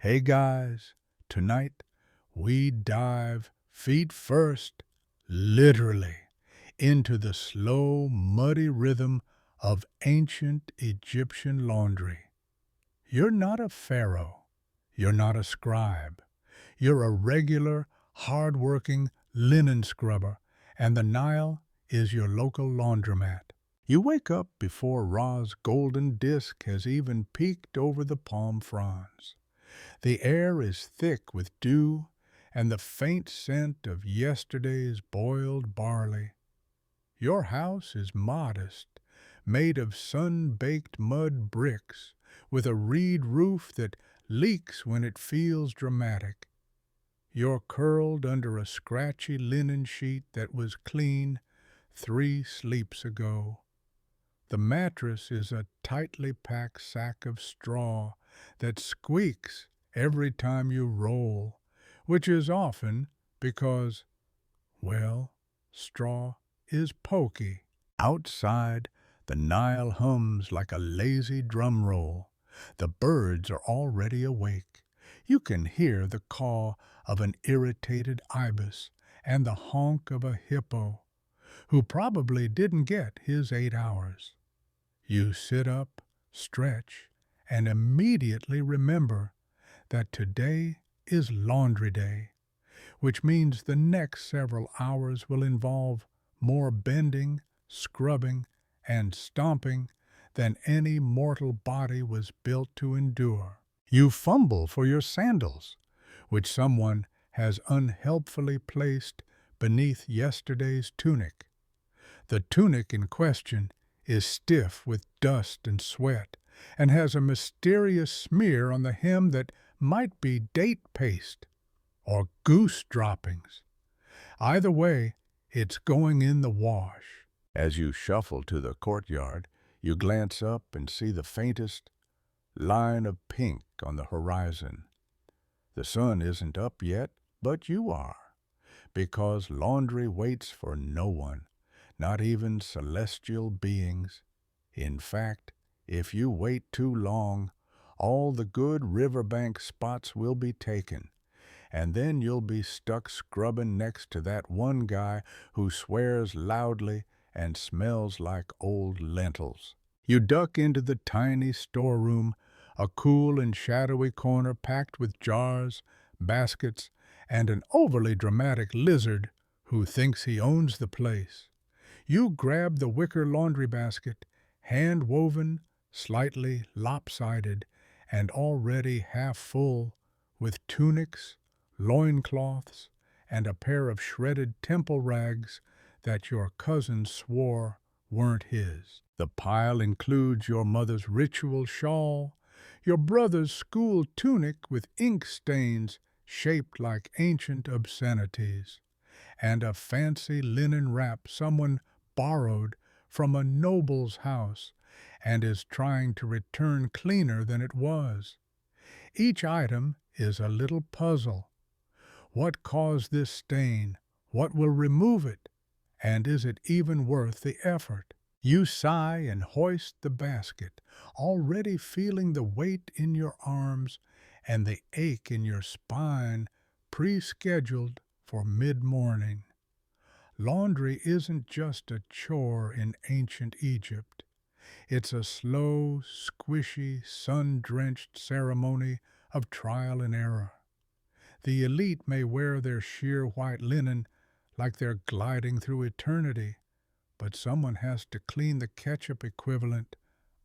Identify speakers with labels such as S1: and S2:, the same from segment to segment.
S1: Hey guys, tonight we dive feet first, literally, into the slow, muddy rhythm of ancient Egyptian laundry. You're not a pharaoh. You're not a scribe. You're a regular, hard-working linen scrubber, and the Nile is your local laundromat. You wake up before Ra's golden disk has even peeked over the palm fronds. The air is thick with dew and the faint scent of yesterday's boiled barley. Your house is modest, made of sun-baked mud bricks, with a reed roof that leaks when it feels dramatic. You're curled under a scratchy linen sheet that was clean 3 sleeps ago. The mattress is a tightly packed sack of straw that squeaks every time you roll, which is often because, well, straw is pokey. Outside, the Nile hums like a lazy drum roll. The birds are already awake. You can hear the caw of an irritated ibis and the honk of a hippo, who probably didn't get his 8 hours. You sit up, stretch, and immediately remember that today is laundry day, which means the next several hours will involve more bending, scrubbing, and stomping than any mortal body was built to endure. You fumble for your sandals, which someone has unhelpfully placed beneath yesterday's tunic. The tunic in question is stiff with dust and sweat, and has a mysterious smear on the hem that might be date paste or goose droppings. Either way, it's going in the wash. As you shuffle to the courtyard, you glance up and see the faintest line of pink on the horizon. The sun isn't up yet, but you are, because laundry waits for no one, not even celestial beings. In fact, if you wait too long, all the good riverbank spots will be taken, and then you'll be stuck scrubbing next to that one guy who swears loudly and smells like old lentils. You duck into the tiny storeroom, a cool and shadowy corner packed with jars, baskets, and an overly dramatic lizard who thinks he owns the place. You grab the wicker laundry basket, hand-woven, slightly lopsided, and already half full, with tunics, loincloths, and a pair of shredded temple rags that your cousin swore weren't his. The pile includes your mother's ritual shawl, your brother's school tunic with ink stains shaped like ancient obscenities, and a fancy linen wrap someone borrowed from a noble's house and is trying to return cleaner than it was. Each item is a little puzzle. What caused this stain? What will remove it? And is it even worth the effort? You sigh and hoist the basket, already feeling the weight in your arms and the ache in your spine, pre-scheduled for mid-morning. Laundry isn't just a chore in ancient Egypt. It's a slow, squishy, sun-drenched ceremony of trial and error. The elite may wear their sheer white linen like they're gliding through eternity, but someone has to clean the ketchup equivalent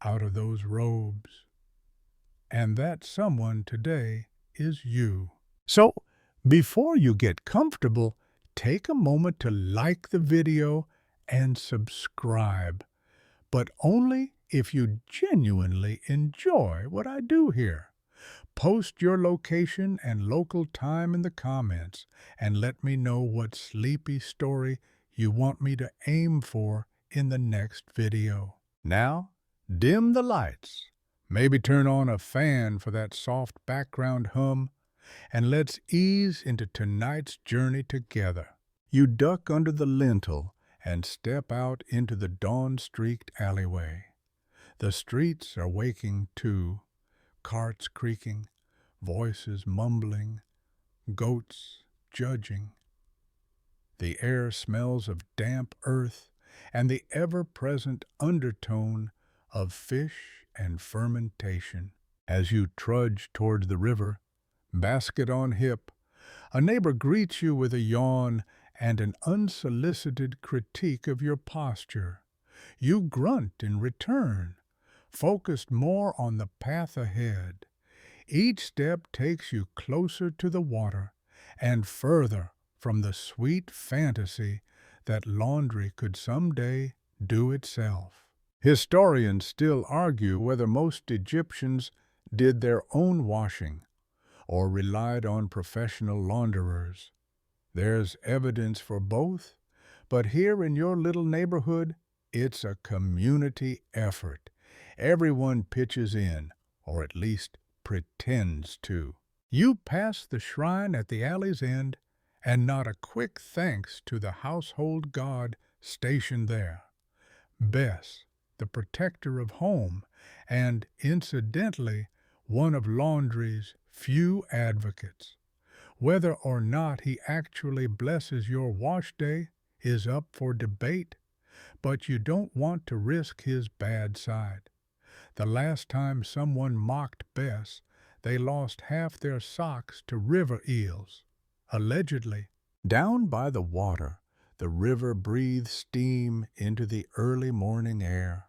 S1: out of those robes. And that someone today is you. So, before you get comfortable, take a moment to like the video and subscribe, but only if you genuinely enjoy what I do here. Post your location and local time in the comments and let me know what sleepy story you want me to aim for in the next video. Now, dim the lights. Maybe turn on a fan for that soft background hum, and let's ease into tonight's journey together. You duck under the lintel and step out into the dawn-streaked alleyway. The streets are waking too, carts creaking, voices mumbling, goats judging. The air smells of damp earth and the ever-present undertone of fish and fermentation. As you trudge toward the river, basket on hip, a neighbor greets you with a yawn and an unsolicited critique of your posture. You grunt in return, focused more on the path ahead. Each step takes you closer to the water and further from the sweet fantasy that laundry could someday do itself. Historians still argue whether most Egyptians did their own washing or relied on professional launderers. There's evidence for both, but here in your little neighborhood, it's a community effort. Everyone pitches in, or at least pretends to. You pass the shrine at the alley's end, and not a quick thanks to the household god stationed there. Bess, the protector of home, and, incidentally, one of laundry's few advocates. Whether or not he actually blesses your wash day is up for debate, but you don't want to risk his bad side. The last time someone mocked Bess, they lost half their socks to river eels, allegedly. Down by the water, the river breathes steam into the early morning air.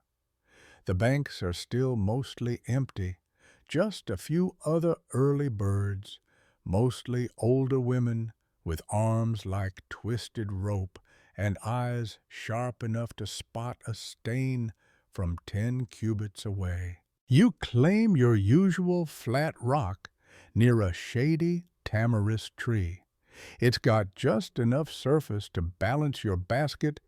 S1: The banks are still mostly empty, just a few other early birds, mostly older women with arms like twisted rope and eyes sharp enough to spot a stain from 10 cubits away. You claim your usual flat rock near a shady tamarisk tree. It's got just enough surface to balance your basket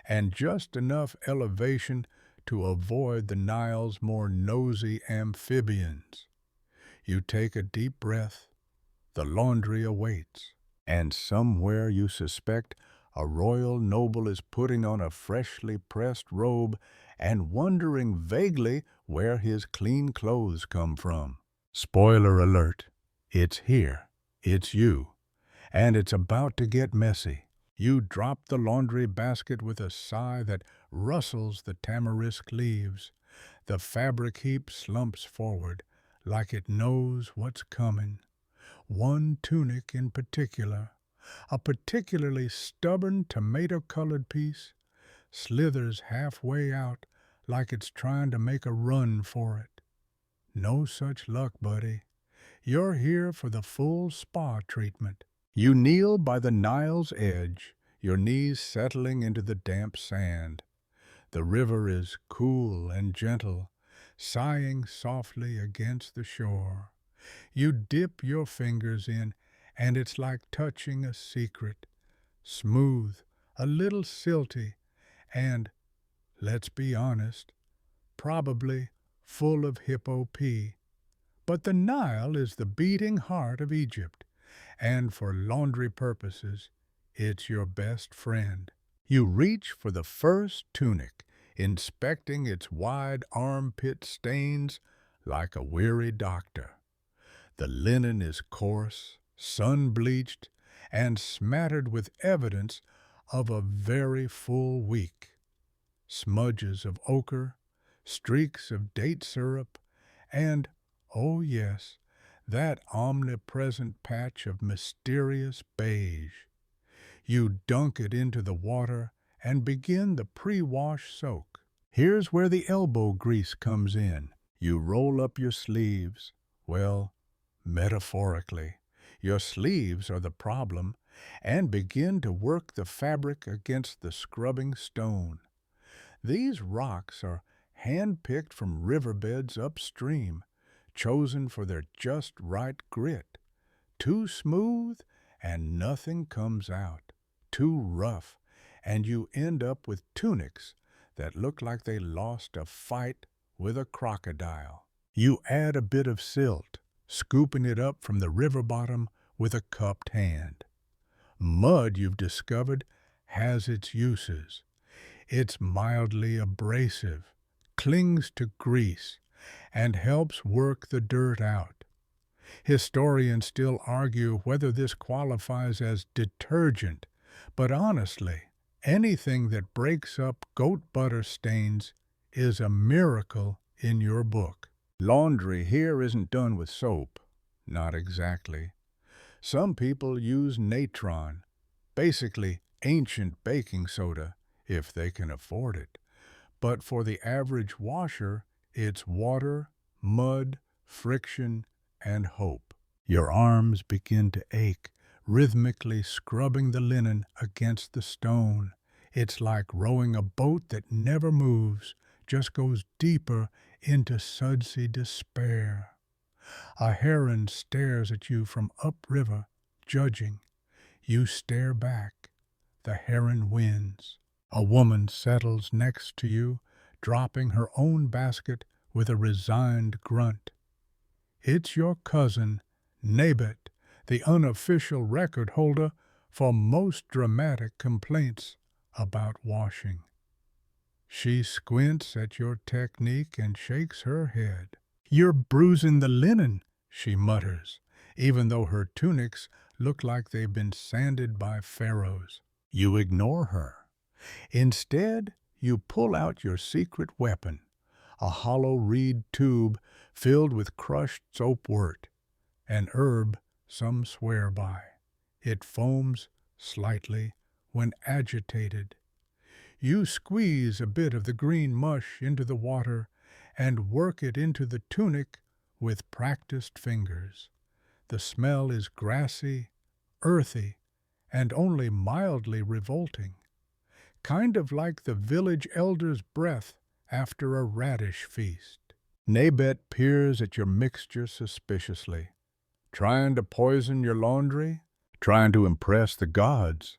S1: and just enough elevation to avoid the Nile's more nosy amphibians. You take a deep breath. The laundry awaits, and somewhere you suspect a royal noble is putting on a freshly pressed robe and wondering vaguely where his clean clothes come from. Spoiler alert, it's here, it's you, and it's about to get messy. You drop the laundry basket with a sigh that rustles the tamarisk leaves. The fabric heap slumps forward, like it knows what's coming. One tunic in particular, a particularly stubborn tomato-colored piece, slithers halfway out like it's trying to make a run for it. No such luck, buddy. You're here for the full spa treatment. You kneel by the Nile's edge, your knees settling into the damp sand. The river is cool and gentle, sighing softly against the shore. You dip your fingers in, and it's like touching a secret, smooth, a little silty, and, let's be honest, probably full of hippo pee. But the Nile is the beating heart of Egypt, and for laundry purposes, it's your best friend. You reach for the first tunic, inspecting its wide armpit stains like a weary doctor. The linen is coarse, sun-bleached, and smattered with evidence of a very full week. Smudges of ochre, streaks of date syrup, and, oh yes, that omnipresent patch of mysterious beige. You dunk it into the water and begin the pre-wash soak. Here's where the elbow grease comes in. You roll up your sleeves. Well, metaphorically, your sleeves are the problem, and begin to work the fabric against the scrubbing stone. These rocks are hand-picked from riverbeds upstream, chosen for their just right grit. Too smooth, and nothing comes out. Too rough, and you end up with tunics that look like they lost a fight with a crocodile. You add a bit of silt, scooping it up from the river bottom with a cupped hand. Mud, you've discovered, has its uses. It's mildly abrasive, clings to grease, and helps work the dirt out. Historians still argue whether this qualifies as detergent, but honestly, anything that breaks up goat butter stains is a miracle in your book. Laundry here isn't done with soap. Not exactly. Some people use natron, basically ancient baking soda, if they can afford it. But for the average washer, it's water, mud, friction, and hope. Your arms begin to ache, rhythmically scrubbing the linen against the stone. It's like rowing a boat that never moves, just goes deeper into sudsy despair. A heron stares at you from upriver, judging. You stare back. The heron wins. A woman settles next to you, dropping her own basket with a resigned grunt. It's your cousin, Nabet, the unofficial record holder for most dramatic complaints about washing. She squints at your technique and shakes her head. "You're bruising the linen," she mutters, even though her tunics look like they've been sanded by pharaohs. You ignore her. Instead, you pull out your secret weapon, a hollow reed tube filled with crushed soapwort, an herb some swear by. It foams slightly when agitated. You squeeze a bit of the green mush into the water and work it into the tunic with practiced fingers. The smell is grassy, earthy, and only mildly revolting, kind of like the village elder's breath after a radish feast. Nabet peers at your mixture suspiciously. "Trying to poison your laundry? Trying to impress the gods?"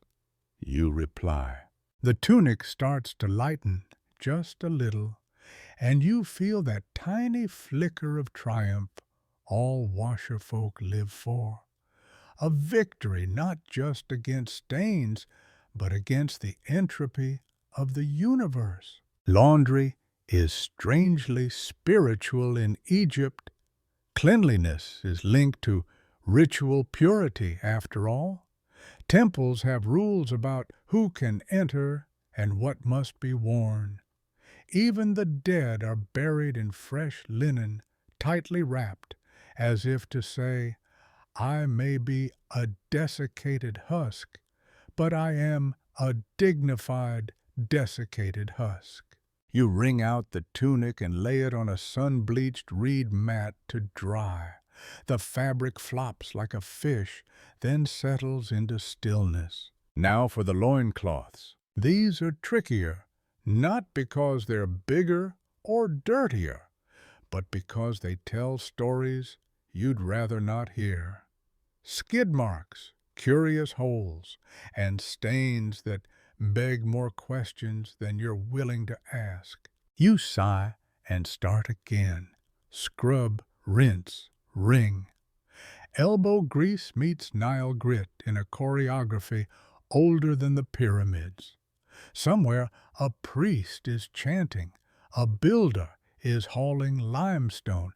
S1: You reply. The tunic starts to lighten just a little, and you feel that tiny flicker of triumph all washerfolk live for. A victory not just against stains, but against the entropy of the universe. Laundry is strangely spiritual in Egypt. Cleanliness is linked to ritual purity, after all. Temples have rules about who can enter and what must be worn. Even the dead are buried in fresh linen, tightly wrapped, as if to say, "I may be a desiccated husk, but I am a dignified, desiccated husk." You wring out the tunic and lay it on a sun-bleached reed mat to dry. The fabric flops like a fish, then settles into stillness. Now for the loincloths. These are trickier, not because they're bigger or dirtier, but because they tell stories you'd rather not hear. Skid marks, curious holes, and stains that beg more questions than you're willing to ask. You sigh and start again. Scrub, rinse, wring. Elbow grease meets Nile grit in a choreography older than the pyramids. Somewhere a priest is chanting, a builder is hauling limestone,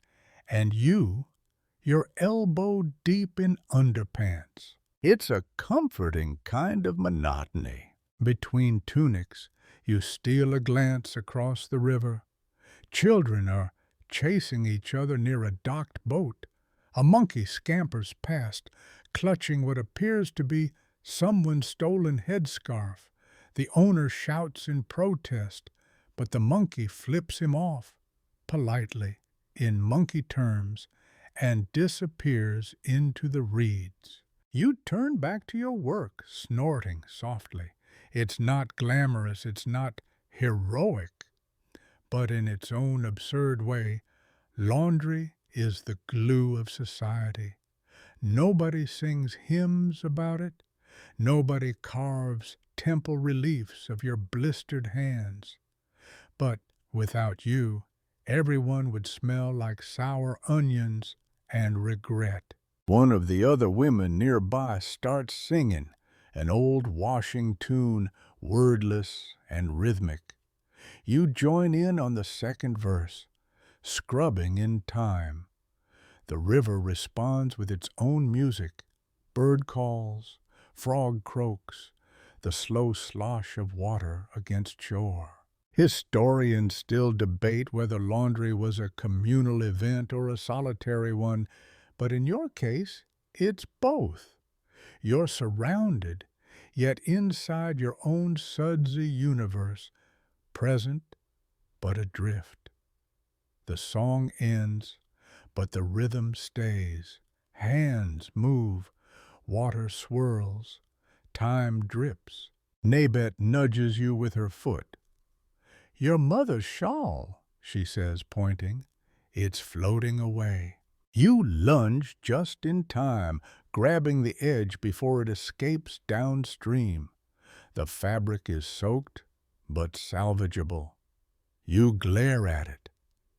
S1: and you're elbow deep in underpants. It's a comforting kind of monotony. Between tunics, you steal a glance across the river. Children are chasing each other near a docked boat. A monkey scampers past, clutching what appears to be someone's stolen headscarf. The owner shouts in protest, but the monkey flips him off, politely, in monkey terms, and disappears into the reeds. You turn back to your work, snorting softly. It's not glamorous, it's not heroic, but in its own absurd way, laundry is the glue of society. Nobody sings hymns about it. Nobody carves temple reliefs of your blistered hands. But without you, everyone would smell like sour onions and regret. One of the other women nearby starts singing, an old washing tune, wordless and rhythmic. You join in on the second verse, scrubbing in time. The river responds with its own music. Bird calls, frog croaks, the slow slosh of water against shore. Historians still debate whether laundry was a communal event or a solitary one, but in your case, it's both. You're surrounded, yet inside your own sudsy universe, present but adrift. The song ends, but the rhythm stays. Hands move, water swirls, time drips. Nabet nudges you with her foot. "Your mother's shawl," she says, pointing. "It's floating away." You lunge just in time, grabbing the edge before it escapes downstream. The fabric is soaked, but salvageable. You glare at it.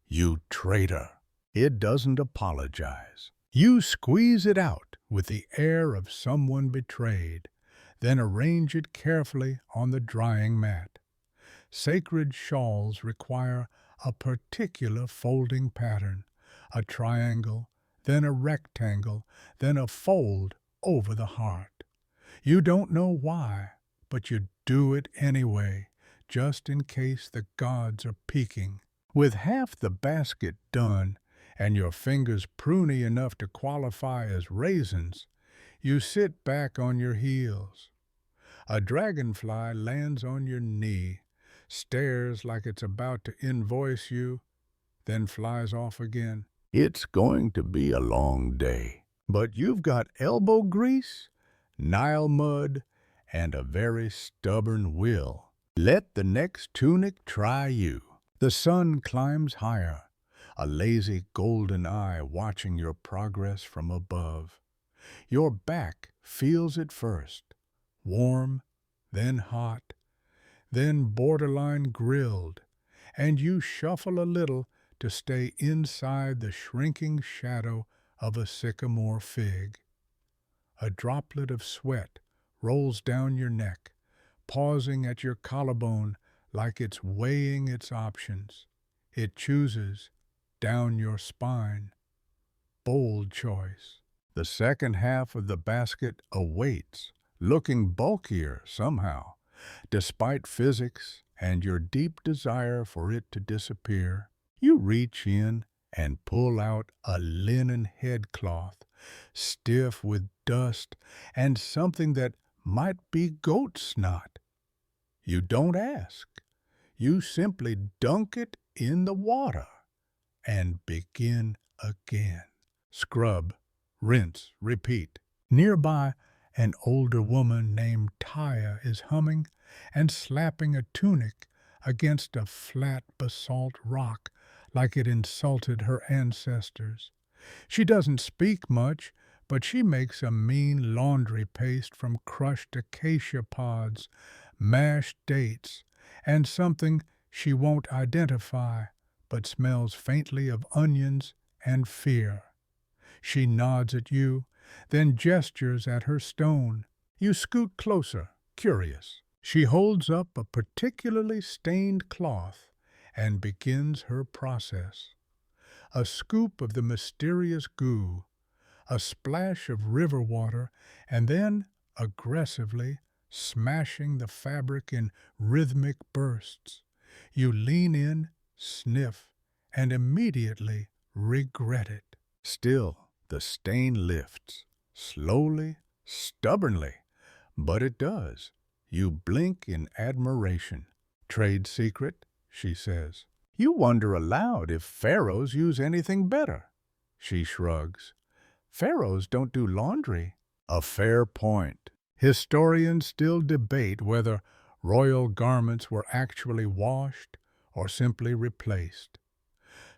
S1: You traitor. It doesn't apologize. You squeeze it out with the air of someone betrayed, then arrange it carefully on the drying mat. Sacred shawls require a particular folding pattern, a triangle, then a rectangle, then a fold over the heart. You don't know why, but you do it anyway, just in case the gods are peeking. With half the basket done, and your fingers pruny enough to qualify as raisins, you sit back on your heels. A dragonfly lands on your knee, stares like it's about to invoice you, then flies off again. It's going to be a long day, but you've got elbow grease, Nile mud, and a very stubborn will. Let the next tunic try you. The sun climbs higher, a lazy golden eye watching your progress from above. Your back feels it first, warm, then hot, then borderline grilled, and you shuffle a little to stay inside the shrinking shadow of a sycamore fig. A droplet of sweat rolls down your neck, pausing at your collarbone like it's weighing its options. It chooses down your spine. Bold choice. The second half of the basket awaits, looking bulkier somehow, despite physics and your deep desire for it to disappear. You reach in and pull out a linen headcloth, stiff with dust and something that might be goat snot. You don't ask. You simply dunk it in the water and begin again. Scrub, rinse, repeat. Nearby, an older woman named Taya is humming and slapping a tunic against a flat basalt rock like it insulted her ancestors. She doesn't speak much, but she makes a mean laundry paste from crushed acacia pods, mashed dates, and something she won't identify, but smells faintly of onions and fear. She nods at you, then gestures at her stone. You scoot closer, curious. She holds up a particularly stained cloth and begins her process. A scoop of the mysterious goo, a splash of river water, and then, aggressively, smashing the fabric in rhythmic bursts. You lean in, sniff, and immediately regret it. Still, the stain lifts, slowly, stubbornly, but it does. You blink in admiration. "Trade secret," she says. You wonder aloud if pharaohs use anything better. She shrugs. "Pharaohs don't do laundry." A fair point. Historians still debate whether royal garments were actually washed or simply replaced.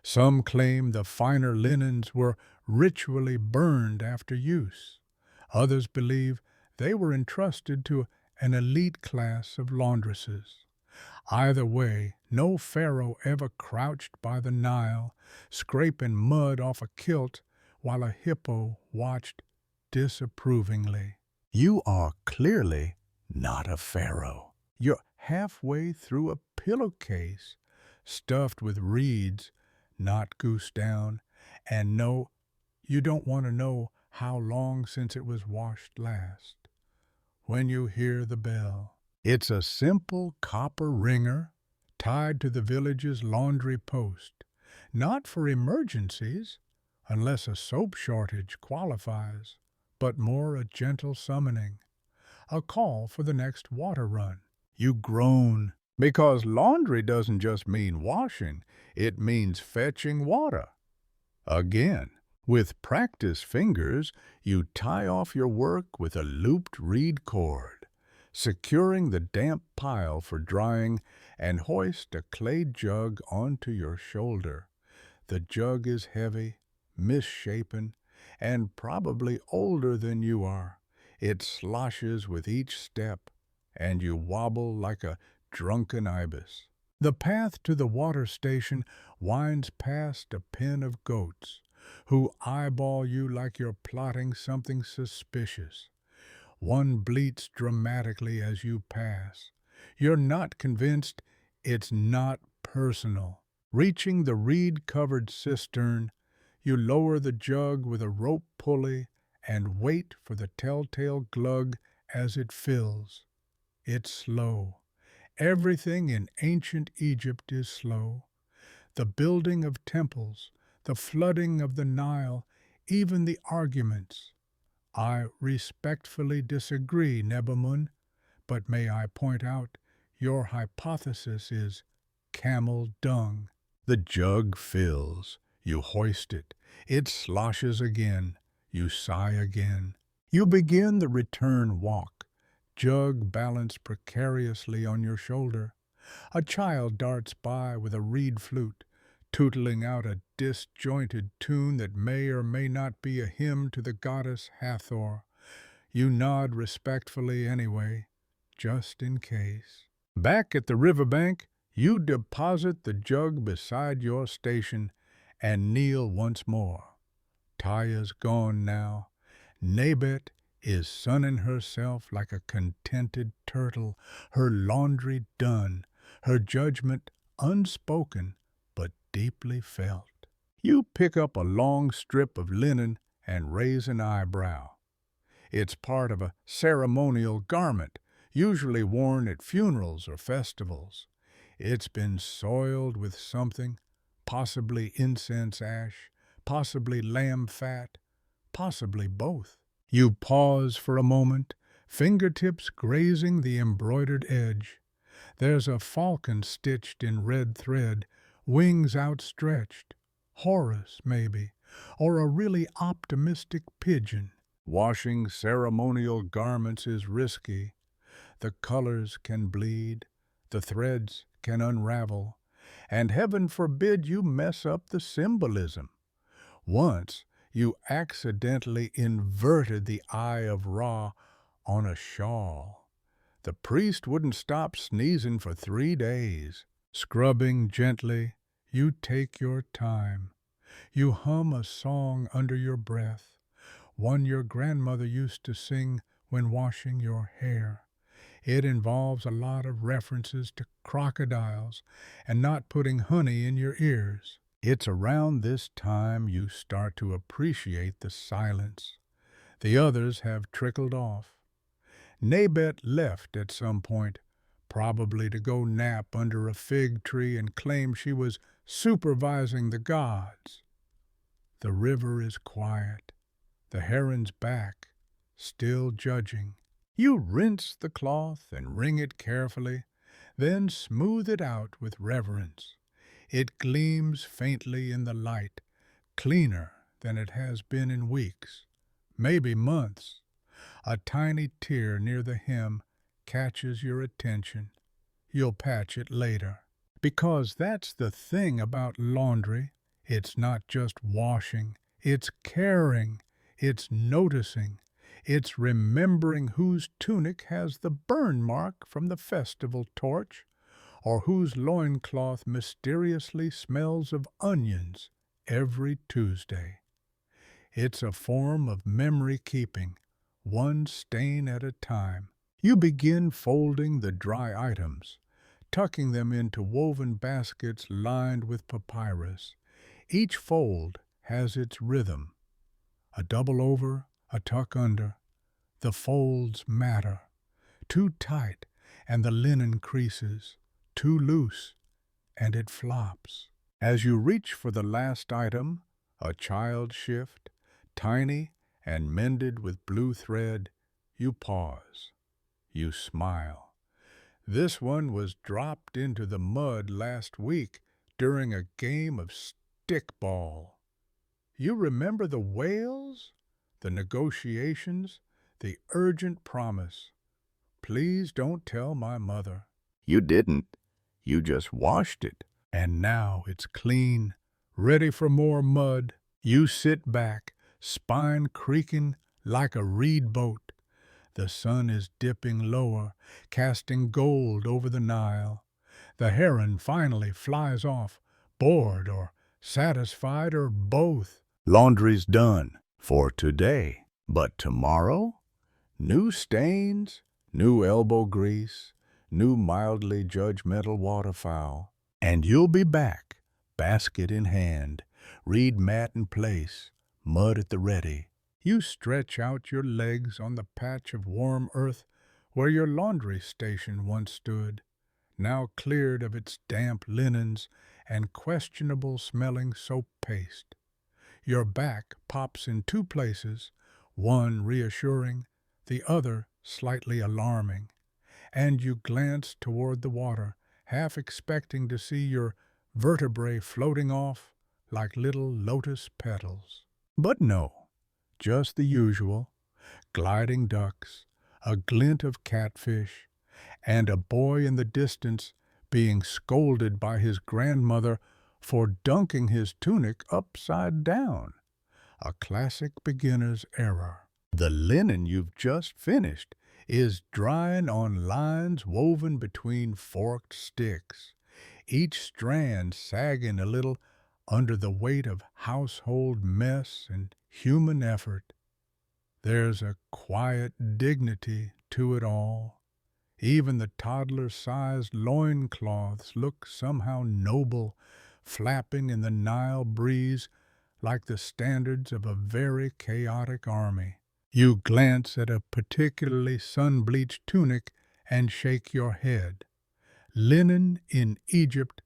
S1: Some claim the finer linens were ritually burned after use. Others believe they were entrusted to an elite class of laundresses. Either way, no pharaoh ever crouched by the Nile, scraping mud off a kilt while a hippo watched disapprovingly. You are clearly not a pharaoh. You're halfway through a pillowcase stuffed with reeds, not goose down, and no, You don't want to know how long since it was washed last. When you hear the bell, it's a simple copper ringer tied to the village's laundry post, not for emergencies, unless a soap shortage qualifies, but more a gentle summoning, a call for the next water run. You groan, because laundry doesn't just mean washing, it means fetching water. Again, with practiced fingers, you tie off your work with a looped reed cord, securing the damp pile for drying, and hoist a clay jug onto your shoulder. The jug is heavy, misshapen, and probably older than you are. It sloshes with each step, and you wobble like a drunken ibis. The path to the water station winds past a pen of goats, who eyeball you like you're plotting something suspicious. One bleats dramatically as you pass. You're not convinced it's not personal. Reaching the reed-covered cistern, you lower the jug with a rope pulley and wait for the telltale glug as it fills. It's slow. Everything in ancient Egypt is slow. The building of temples, the flooding of the Nile, even the arguments. I respectfully disagree, Nebamun, but may I point out your hypothesis is camel dung. The jug fills. You hoist it. It sloshes again. You sigh again. You begin the return walk, jug balanced precariously on your shoulder. A child darts by with a reed flute, tootling out a disjointed tune that may or may not be a hymn to the goddess Hathor. You nod respectfully anyway, just in case. Back at the riverbank, you deposit the jug beside your station and kneel once more. Taya's gone now. Nabet is sunning herself like a contented turtle, her laundry done, her judgment unspoken but deeply felt. You pick up a long strip of linen and raise an eyebrow. It's part of a ceremonial garment, usually worn at funerals or festivals. It's been soiled with something, possibly incense ash, possibly lamb fat, possibly both. You pause for a moment, fingertips grazing the embroidered edge. There's a falcon stitched in red thread, wings outstretched. Horus, maybe, or a really optimistic pigeon. Washing ceremonial garments is risky. The colors can bleed, the threads can unravel, and heaven forbid you mess up the symbolism. Once, you accidentally inverted the eye of Ra on a shawl. The priest wouldn't stop sneezing for 3 days. Scrubbing gently, you take your time. You hum a song under your breath, one your grandmother used to sing when washing your hair. It involves a lot of references to crocodiles and not putting honey in your ears. It's around this time you start to appreciate the silence. The others have trickled off. Nabet left at some point, probably to go nap under a fig tree and claim she was supervising the gods. The river is quiet. The heron's back, still judging. You rinse the cloth and wring it carefully, then smooth it out with reverence. It gleams faintly in the light, cleaner than it has been in weeks, maybe months. A tiny tear near the hem catches your attention. You'll patch it later. Because that's the thing about laundry. It's not just washing, it's caring, it's noticing, it's remembering whose tunic has the burn mark from the festival torch, or whose loincloth mysteriously smells of onions every Tuesday. It's a form of memory keeping, one stain at a time. You begin folding the dry items, tucking them into woven baskets lined with papyrus. Each fold has its rhythm. a double over, a tuck under. The folds matter. Too tight, and the linen creases. Too loose, and it flops. As you reach for the last item, a child shift, tiny and mended with blue thread, you pause. You smile. This one was dropped into the mud last week during a game of stickball. You remember the wails, the negotiations, the urgent promise. Please don't tell my mother.
S2: You didn't. You just washed it.
S1: And now it's clean, ready for more mud. You sit back, spine creaking like a reed boat. The sun is dipping lower, casting gold over the Nile. The heron finally flies off, bored or satisfied or both.
S2: Laundry's done for today. But tomorrow? New stains, new elbow grease, new mildly judgmental waterfowl. And you'll be back, basket in hand, reed mat in place, mud at the ready.
S1: You stretch out your legs on the patch of warm earth where your laundry station once stood, now cleared of its damp linens and questionable-smelling soap paste. Your back pops in two places, one reassuring, the other slightly alarming, and you glance toward the water, half expecting to see your vertebrae floating off like little lotus petals. But no. Just the usual, gliding ducks, a glint of catfish, and a boy in the distance being scolded by his grandmother for dunking his tunic upside down. A classic beginner's error. The linen you've just finished is drying on lines woven between forked sticks, each strand sagging a little under the weight of household mess and human effort. There's a quiet dignity to it all. Even the toddler-sized loincloths look somehow noble, flapping in the Nile breeze like the standards of a very chaotic army. You glance at a particularly sun-bleached tunic and shake your head. Linen in Egypt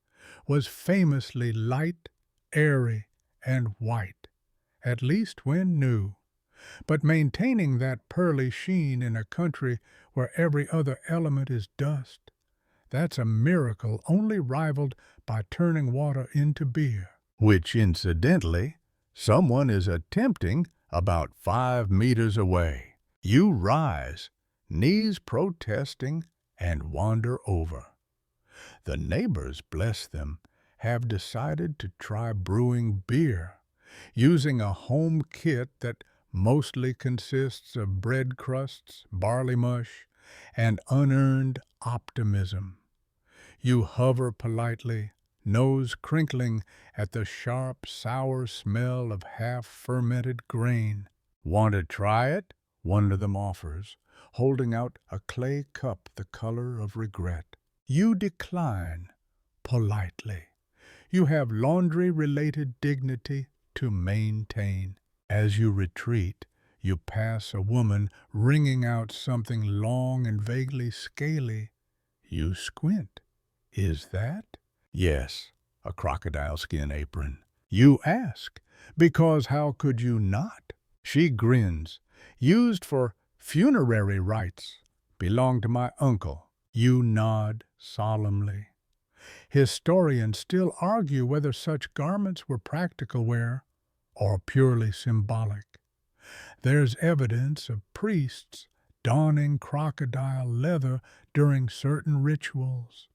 S1: was famously light, airy, and white, at least when new. But maintaining that pearly sheen in a country where every other element is dust, that's a miracle only rivaled by turning water into beer. Which, incidentally, someone is attempting about 5 meters away. You rise, knees protesting, and wander over. The neighbors, bless them, have decided to try brewing beer, using a home kit that mostly consists of bread crusts, barley mush, and unearned optimism. You hover politely, nose crinkling at the sharp, sour smell of half-fermented grain. Want to try it? One of them offers, holding out a clay cup the color of regret. You decline, politely. You have laundry-related dignity to maintain. As you retreat, you pass a woman wringing out something long and vaguely scaly. You squint. Is that? Yes, a crocodile skin apron. You ask, because how could you not? She grins. Used for funerary rites. Belonged to my uncle. You nod solemnly. Historians still argue whether such garments were practical wear or purely symbolic. There's evidence of priests donning crocodile leather during certain rituals,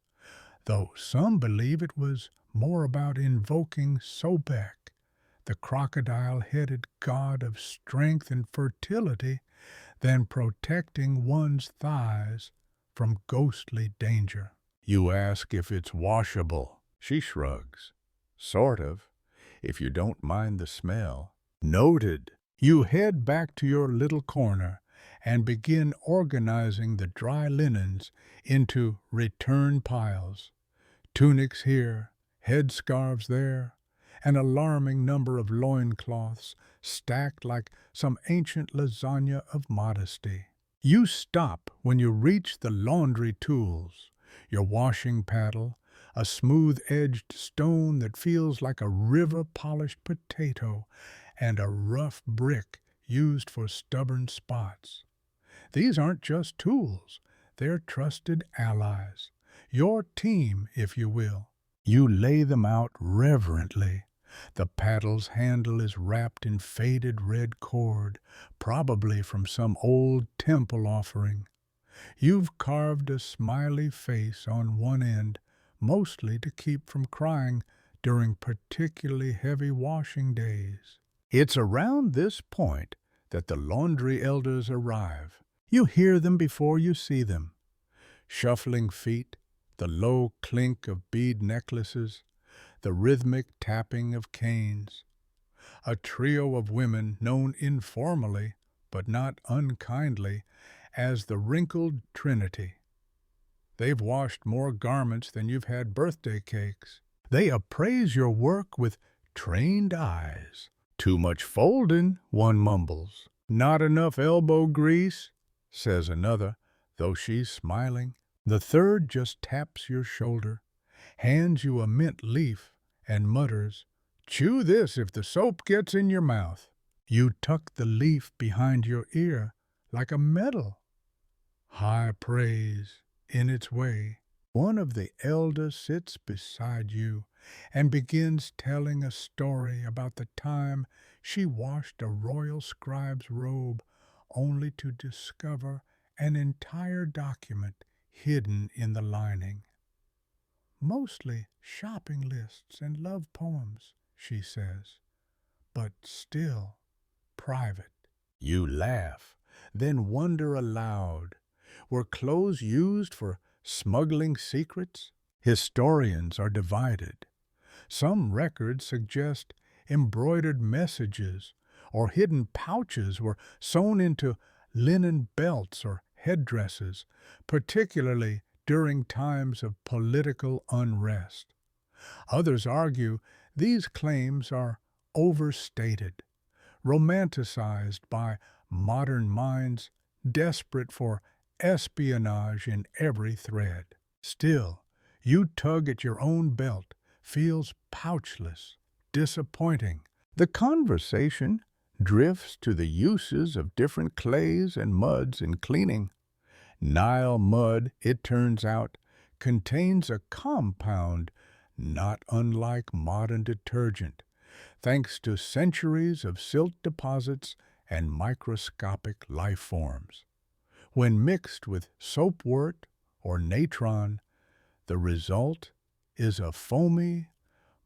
S1: though some believe it was more about invoking Sobek, the crocodile-headed god of strength and fertility, than protecting one's thighs from ghostly danger. You ask if it's washable. She shrugs. Sort of, if you don't mind the smell. Noted. You head back to your little corner and begin organizing the dry linens into return piles. Tunics here, headscarves there, an alarming number of loincloths stacked like some ancient lasagna of modesty. You stop when you reach the laundry tools, your washing paddle, a smooth-edged stone that feels like a river-polished potato, and a rough brick used for stubborn spots. These aren't just tools, they're trusted allies. Your team, if you will. You lay them out reverently. The paddle's handle is wrapped in faded red cord, probably from some old temple offering. You've carved a smiley face on one end, mostly to keep from crying during particularly heavy washing days. It's around this point that the laundry elders arrive. You hear them before you see them. Shuffling feet, the low clink of bead necklaces, the rhythmic tapping of canes. A trio of women known informally, but not unkindly, as the Wrinkled Trinity. They've washed more garments than you've had birthday cakes. They appraise your work with trained eyes. Too much folding, one mumbles. Not enough elbow grease, says another, though she's smiling. The third just taps your shoulder, hands you a mint leaf, and mutters, "Chew this if the soap gets in your mouth." You tuck the leaf behind your ear like a medal. High praise in its way. One of the elders sits beside you and begins telling a story about the time she washed a royal scribe's robe only to discover an entire document hidden in the lining. Mostly shopping lists and love poems, she says, but still private. You laugh, then wonder aloud. Were clothes used for smuggling secrets? Historians are divided. Some records suggest embroidered messages or hidden pouches were sewn into linen belts or headdresses, particularly during times of political unrest. Others argue these claims are overstated, romanticized by modern minds desperate for espionage in every thread. Still, you tug at your own belt, feels pouchless, disappointing. The conversation drifts to the uses of different clays and muds in cleaning. Nile mud, it turns out, contains a compound not unlike modern detergent, thanks to centuries of silt deposits and microscopic life forms. When mixed with soapwort or natron, the result is a foamy,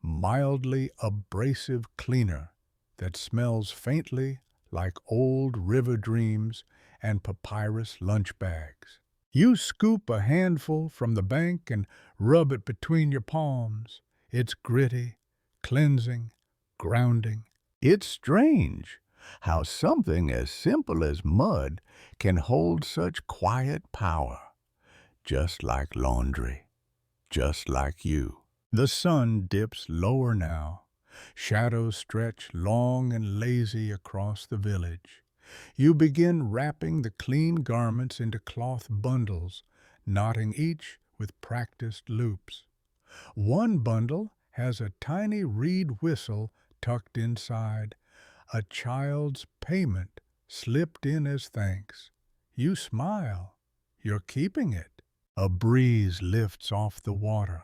S1: mildly abrasive cleaner that smells faintly like old river dreams and papyrus lunch bags. You scoop a handful from the bank and rub it between your palms. It's gritty, cleansing, grounding. It's strange how something as simple as mud can hold such quiet power, just like laundry, just like you. The sun dips lower now. Shadows stretch long and lazy across the village. You begin wrapping the clean garments into cloth bundles, knotting each with practiced loops. One bundle has a tiny reed whistle tucked inside, a child's payment slipped in as thanks. You smile. You're keeping it. A breeze lifts off the water.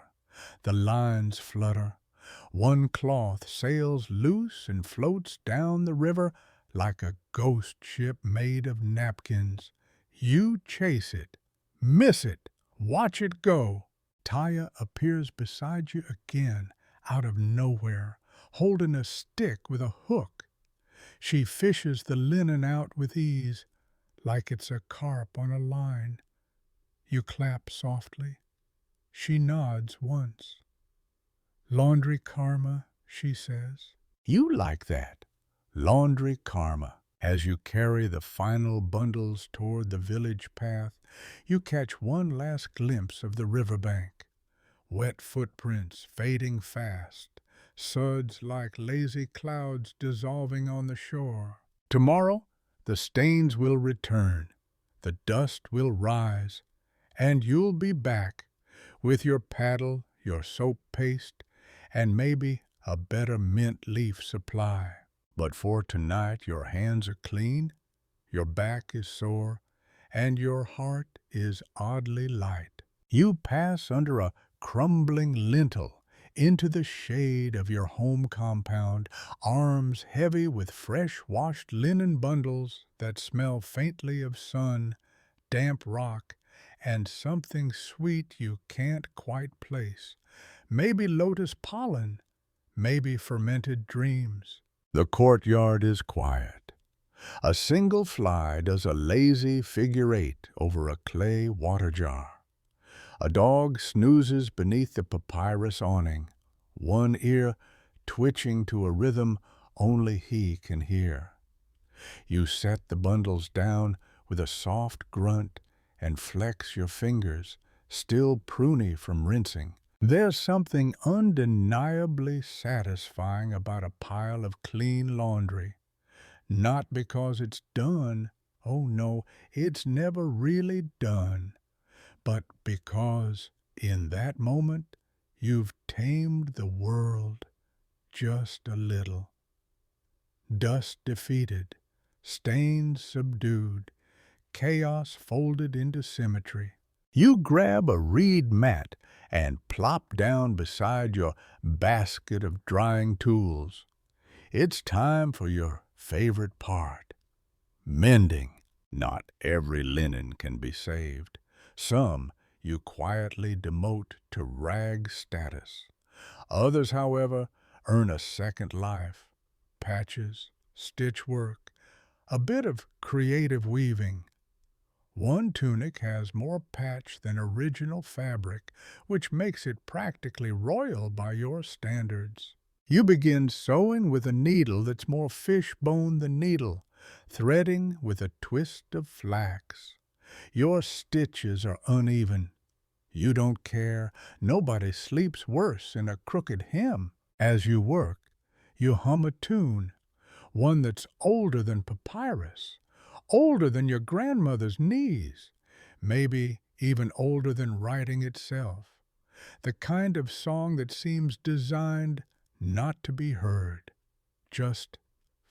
S1: The lines flutter. One cloth sails loose and floats down the river like a ghost ship made of napkins. You chase it, miss it, watch it go. Taya appears beside you again, out of nowhere, holding a stick with a hook. She fishes the linen out with ease, like it's a carp on a line. You clap softly. She nods once. "Laundry karma," she says. You like that. Laundry karma. As you carry the final bundles toward the village path, you catch one last glimpse of the riverbank. Wet footprints fading fast, suds like lazy clouds dissolving on the shore.
S2: Tomorrow, the stains will return, the dust will rise,
S1: And you'll be back with your paddle, your soap paste, and maybe a better mint leaf supply.
S2: but for tonight your hands are clean,
S1: Your back is sore, and your heart is oddly light.
S2: you pass under a crumbling lintel
S1: Into the shade of your home compound, arms heavy with fresh washed linen bundles that smell faintly of sun, damp rock, and something sweet you can't quite place. Maybe lotus pollen, maybe fermented dreams.
S2: The courtyard is quiet. A single fly does a lazy figure-8 over a clay water jar. A dog snoozes beneath the papyrus awning, one ear twitching to a rhythm only he can hear. You set the bundles down with a soft grunt and flex your fingers, still pruny from rinsing.
S1: There's something undeniably satisfying about a pile of clean laundry. Not because it's done, oh no, it's never really done, but because in that moment you've tamed the world just a little. Dust defeated, stains subdued, chaos folded into symmetry.
S2: You grab a reed mat and plop down beside your basket of drying tools. It's time for your favorite part, mending. Not every linen can be saved. Some you quietly demote to rag status. Others, however, earn a second life.
S1: Patches, stitch work, a bit of creative weaving. One tunic has more patch than original fabric, which makes it practically royal by your standards. You begin sewing with a needle that's more fishbone than needle, threading with a twist of flax. Your stitches are uneven. You don't care. Nobody sleeps worse in a crooked hem. As you work, you hum a tune, one that's older than papyrus, older than your grandmother's knees, maybe even older than writing itself. The kind of song that seems designed not to be heard, just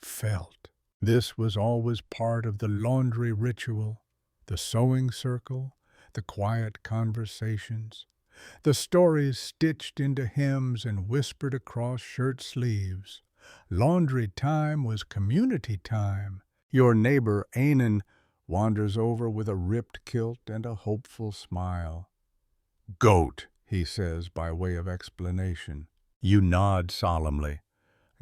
S1: felt. This was always part of the laundry ritual, the sewing circle, the quiet conversations, the stories stitched into hems and whispered across shirt sleeves. Laundry time was community time.
S2: Your neighbor Anan wanders over with a ripped kilt and a hopeful smile. "Goat," he says by way of explanation. You nod solemnly.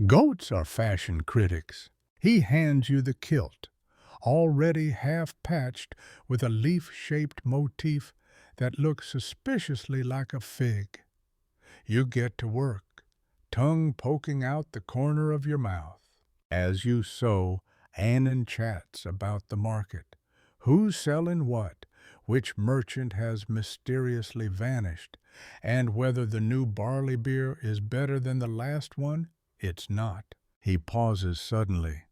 S1: Goats are fashion critics. He hands you the kilt, already half-patched with a leaf-shaped motif that looks suspiciously like a fig. You get to work, tongue poking out the corner of your mouth. As you sew, Anan chats about the market. Who's selling what, which merchant has mysteriously vanished, and whether the new barley beer is better than the last one. It's not.
S2: He pauses suddenly.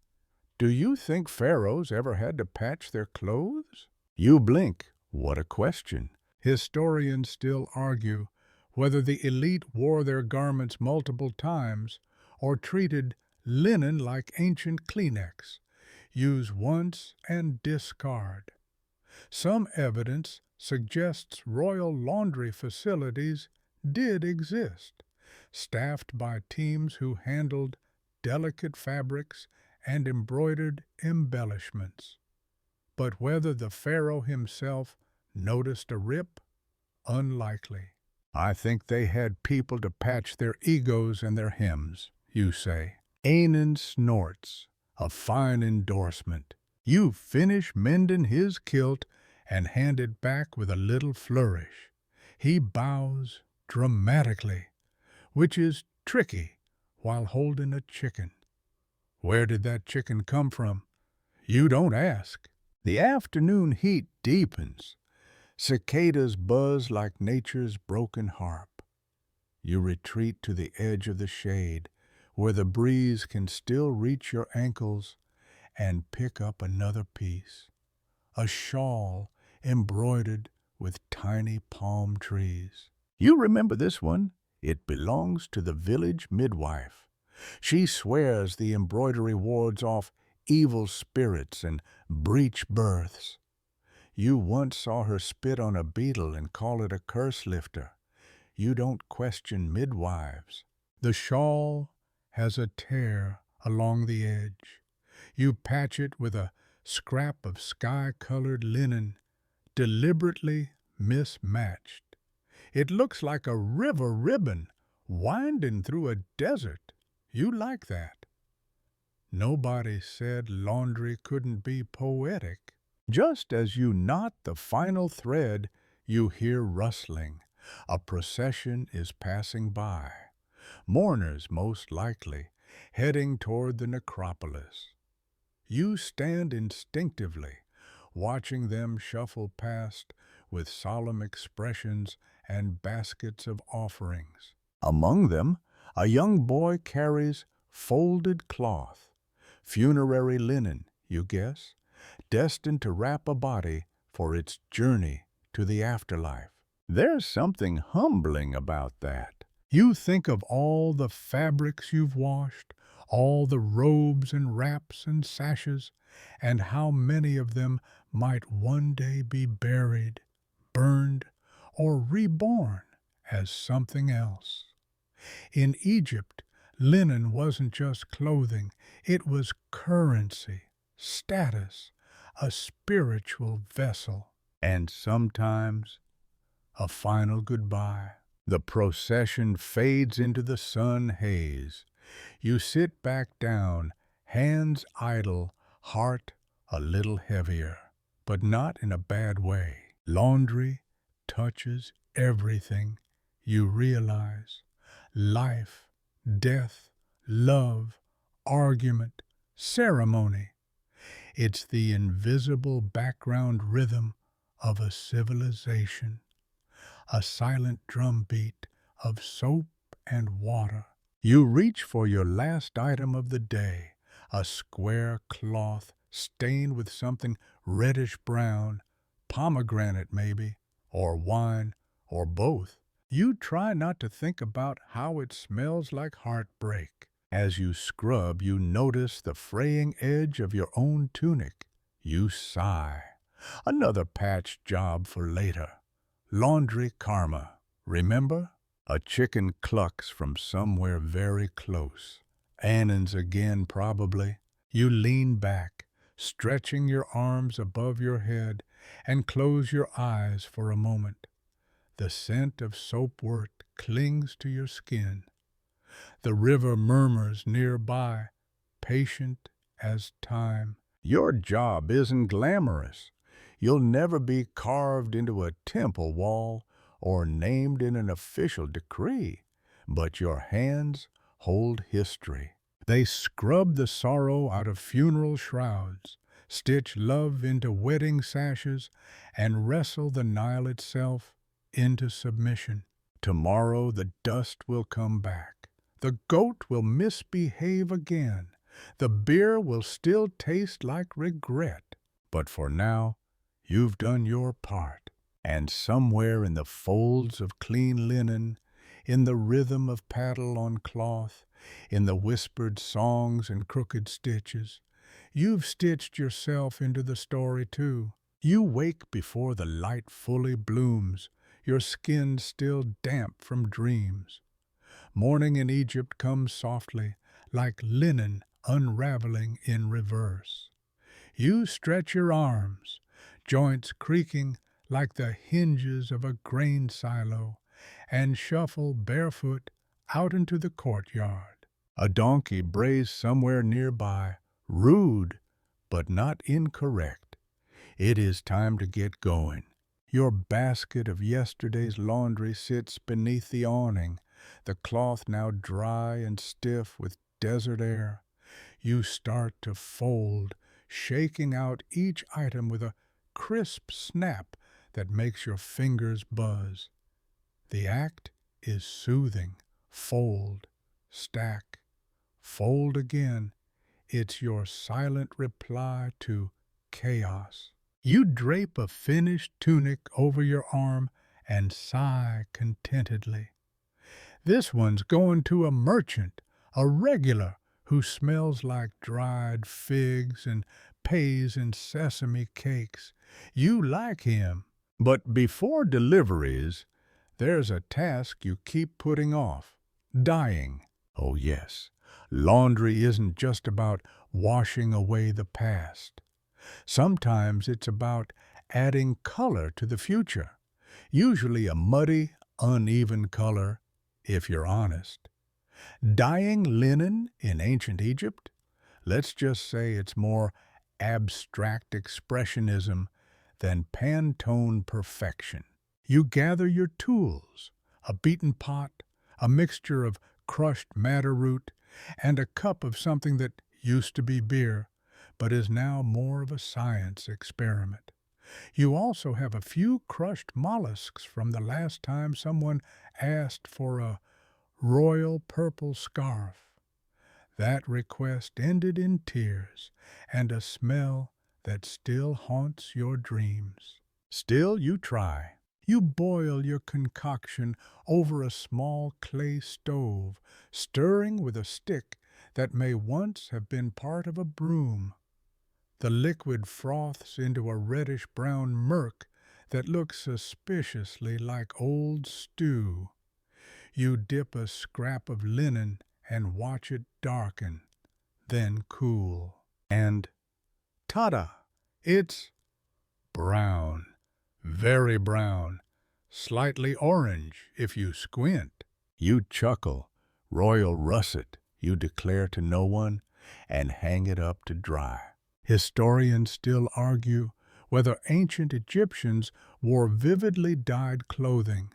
S1: Do you think pharaohs ever had to patch their clothes?
S2: You blink. What a question.
S1: Historians still argue whether the elite wore their garments multiple times or treated linen like ancient Kleenex, use once and discard. Some evidence suggests royal laundry facilities did exist, staffed by teams who handled delicate fabrics and embroidered embellishments. But whether the pharaoh himself noticed a rip? Unlikely.
S2: I think they had people to patch their egos and their hems, you say. Anan snorts, a fine endorsement.
S1: You finish mending his kilt and hand it back with a little flourish. He bows dramatically, which is tricky while holding a chicken. Where did that chicken come from? You don't ask.
S2: The afternoon heat deepens. Cicadas buzz like nature's broken harp. You retreat to the edge of the shade, where the breeze can still reach your ankles, and pick up another piece, a shawl embroidered with tiny palm trees. You remember this one? It belongs to the village midwife. She swears the embroidery wards off evil spirits and breech births. You once saw her spit on a beetle and call it a curse lifter. You don't question midwives.
S1: The shawl has a tear along the edge. You patch it with a scrap of sky-colored linen, deliberately mismatched. It looks like a river ribbon winding through a desert. You like that. Nobody said laundry couldn't be poetic.
S2: Just as you knot the final thread, you hear rustling. A procession is passing by. Mourners, most likely, heading toward the necropolis. You stand instinctively, watching them shuffle past with solemn expressions and baskets of offerings. Among them, a young boy carries folded cloth, funerary linen, you guess, destined to wrap a body for its journey to the afterlife. There's something humbling about that.
S1: You think of all the fabrics you've washed, all the robes and wraps and sashes, and how many of them might one day be buried, burned, or reborn as something else. In Egypt, linen wasn't just clothing, it was currency, status, a spiritual vessel.
S2: And sometimes a final goodbye. The procession fades into the sun haze. You sit back down, hands idle, heart a little heavier, but not in a bad way. Laundry touches everything. You realize life, death, love, argument, ceremony. It's the invisible background rhythm of a civilization, a silent drumbeat of soap and water. You reach for your last item of the day, a square cloth stained with something reddish-brown, pomegranate maybe, or wine, or both. You try not to think about how it smells like heartbreak. As you scrub, you notice the fraying edge of your own tunic. You sigh. Another patch job for later. Laundry karma. Remember? A chicken clucks from somewhere very close. Annan's again, probably. You lean back, stretching your arms above your head, and close your eyes for a moment. The scent of soapwort clings to your skin. The river murmurs nearby, patient as time. Your job isn't glamorous. You'll never be carved into a temple wall or named in an official decree, but your hands hold history. They scrub the sorrow out of funeral shrouds, stitch love into wedding sashes, and wrestle the Nile itself into submission. Tomorrow the dust will come back. The goat will misbehave again. The beer will still taste like regret. But for now, you've done your part. And somewhere in the folds of clean linen, in the rhythm of paddle on cloth, in the whispered songs and crooked stitches, you've stitched yourself into the story too. You wake before the light fully blooms, your skin still damp from dreams. Morning in Egypt comes softly, like linen unraveling in reverse. You stretch your arms, joints creaking like the hinges of a grain silo, and shuffle barefoot out into the courtyard. A donkey brays somewhere nearby, rude but not incorrect. It is time to get going. Your basket of yesterday's laundry sits beneath the awning, the cloth now dry and stiff with desert air. You start to fold, shaking out each item with a crisp snap that makes your fingers buzz. The act
S1: is soothing. Fold, stack, fold again. It's your silent reply to chaos. You drape a finished tunic over your arm and sigh contentedly. This one's going to a merchant, a regular, who smells like dried figs and pays in sesame cakes. You like him. But before deliveries, there's a task you keep putting off. Dyeing. Oh yes, laundry isn't just about washing away the past. Sometimes it's about adding color to the future, usually a muddy, uneven color, if you're honest. Dyeing linen in ancient Egypt? Let's just say it's more abstract expressionism than Pantone perfection. You gather your tools, a beaten pot, a mixture of crushed madder root, and a cup of something that used to be beer, but is now more of a science experiment. You also have a few crushed mollusks from the last time someone asked for a royal purple scarf. That request ended in tears and a smell that still haunts your dreams. Still, you try. You boil your concoction over a small clay stove, stirring with a stick that may once have been part of a broom. The liquid froths into a reddish-brown murk that looks suspiciously like old stew. You dip a scrap of linen and watch it darken, then cool. And ta-da! It's brown, very brown, slightly orange if you squint. You chuckle, royal russet, you declare to no one, and hang it up to dry. Historians still argue whether ancient Egyptians wore vividly dyed clothing,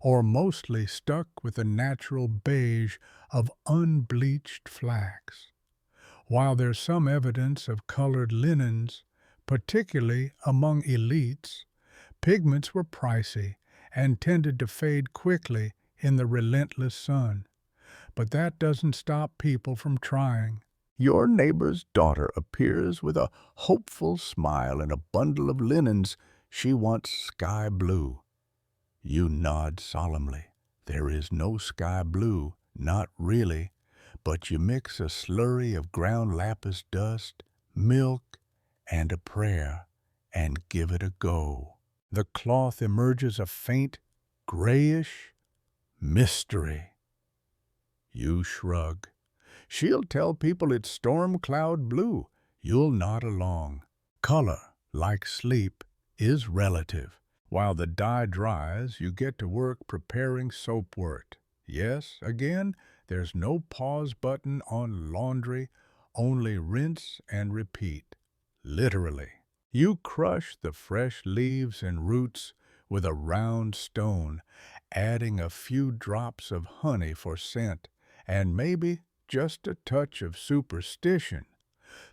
S1: or mostly stuck with the natural beige of unbleached flax. While there's some evidence of colored linens, particularly among elites, pigments were pricey and tended to fade quickly in the relentless sun. But that doesn't stop people from trying. Your neighbor's daughter appears with a hopeful smile and a bundle of linens she wants sky blue. You nod solemnly. There is no sky blue, not really, but you mix a slurry of ground lapis dust, milk, and a prayer, and give it a go. The cloth emerges a faint, grayish mystery. You shrug. She'll tell people it's storm cloud blue. You'll nod along. Color, like sleep, is relative. While the dye dries, you get to work preparing soapwort. Yes, again, there's no pause button on laundry, only rinse and repeat. Literally. You crush the fresh leaves and roots with a round stone, adding a few drops of honey for scent, and maybe just a touch of superstition.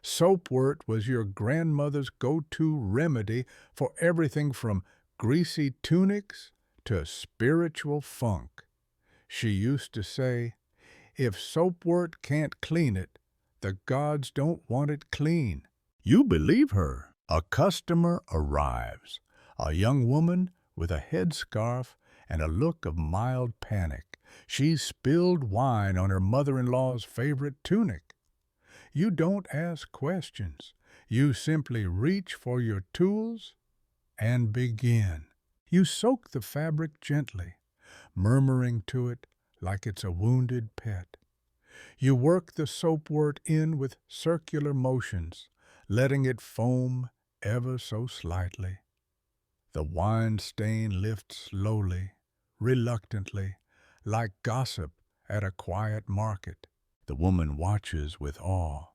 S1: Soapwort was your grandmother's go-to remedy for everything from greasy tunics to spiritual funk. She used to say, "If soapwort can't clean it, the gods don't want it clean." You believe her. A customer arrives, a young woman with a headscarf and a look of mild panic. She's spilled wine on her mother-in-law's favorite tunic. You don't ask questions. You simply reach for your tools and begin. You soak the fabric gently, murmuring to it like it's a wounded pet. You work the soapwort in with circular motions, letting it foam ever so slightly. The wine stain lifts slowly, reluctantly, like gossip at a quiet market. The woman watches with awe.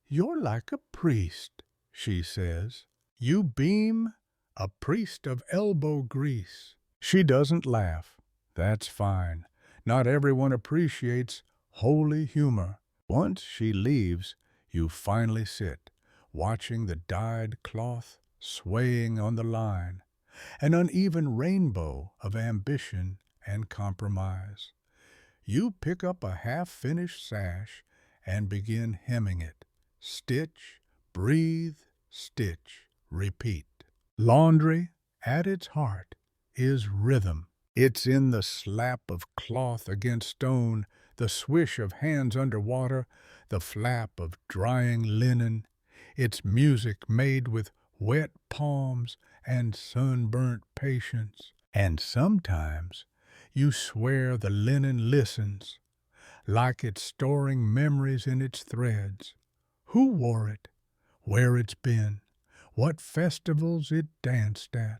S1: "You're like a priest," she says. You beam, a priest of elbow grease. She doesn't laugh. That's fine. Not everyone appreciates holy humor. Once she leaves, you finally sit, watching the dyed cloth swaying on the line, an uneven rainbow of ambition and compromise. You pick up a half-finished sash and begin hemming it. Stitch, breathe, stitch, repeat. Laundry, at its heart, is rhythm. It's in the slap of cloth against stone, the swish of hands under water, the flap of drying linen. It's music made with wet palms and sunburnt patience. And sometimes you swear the linen listens, like it's storing memories in its threads. Who wore it? Where it's been? What festivals it danced at?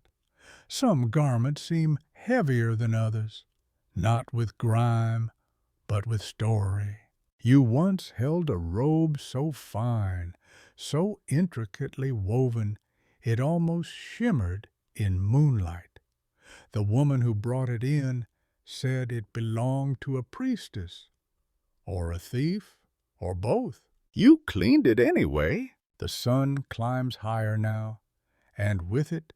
S1: Some garments seem heavier than others, not with grime, but with story. You once held a robe so fine, so intricately woven, it almost shimmered in moonlight. The woman who brought it in said it belonged to a priestess, or a thief, or both.
S2: You cleaned it anyway.
S1: The sun climbs higher now, and with it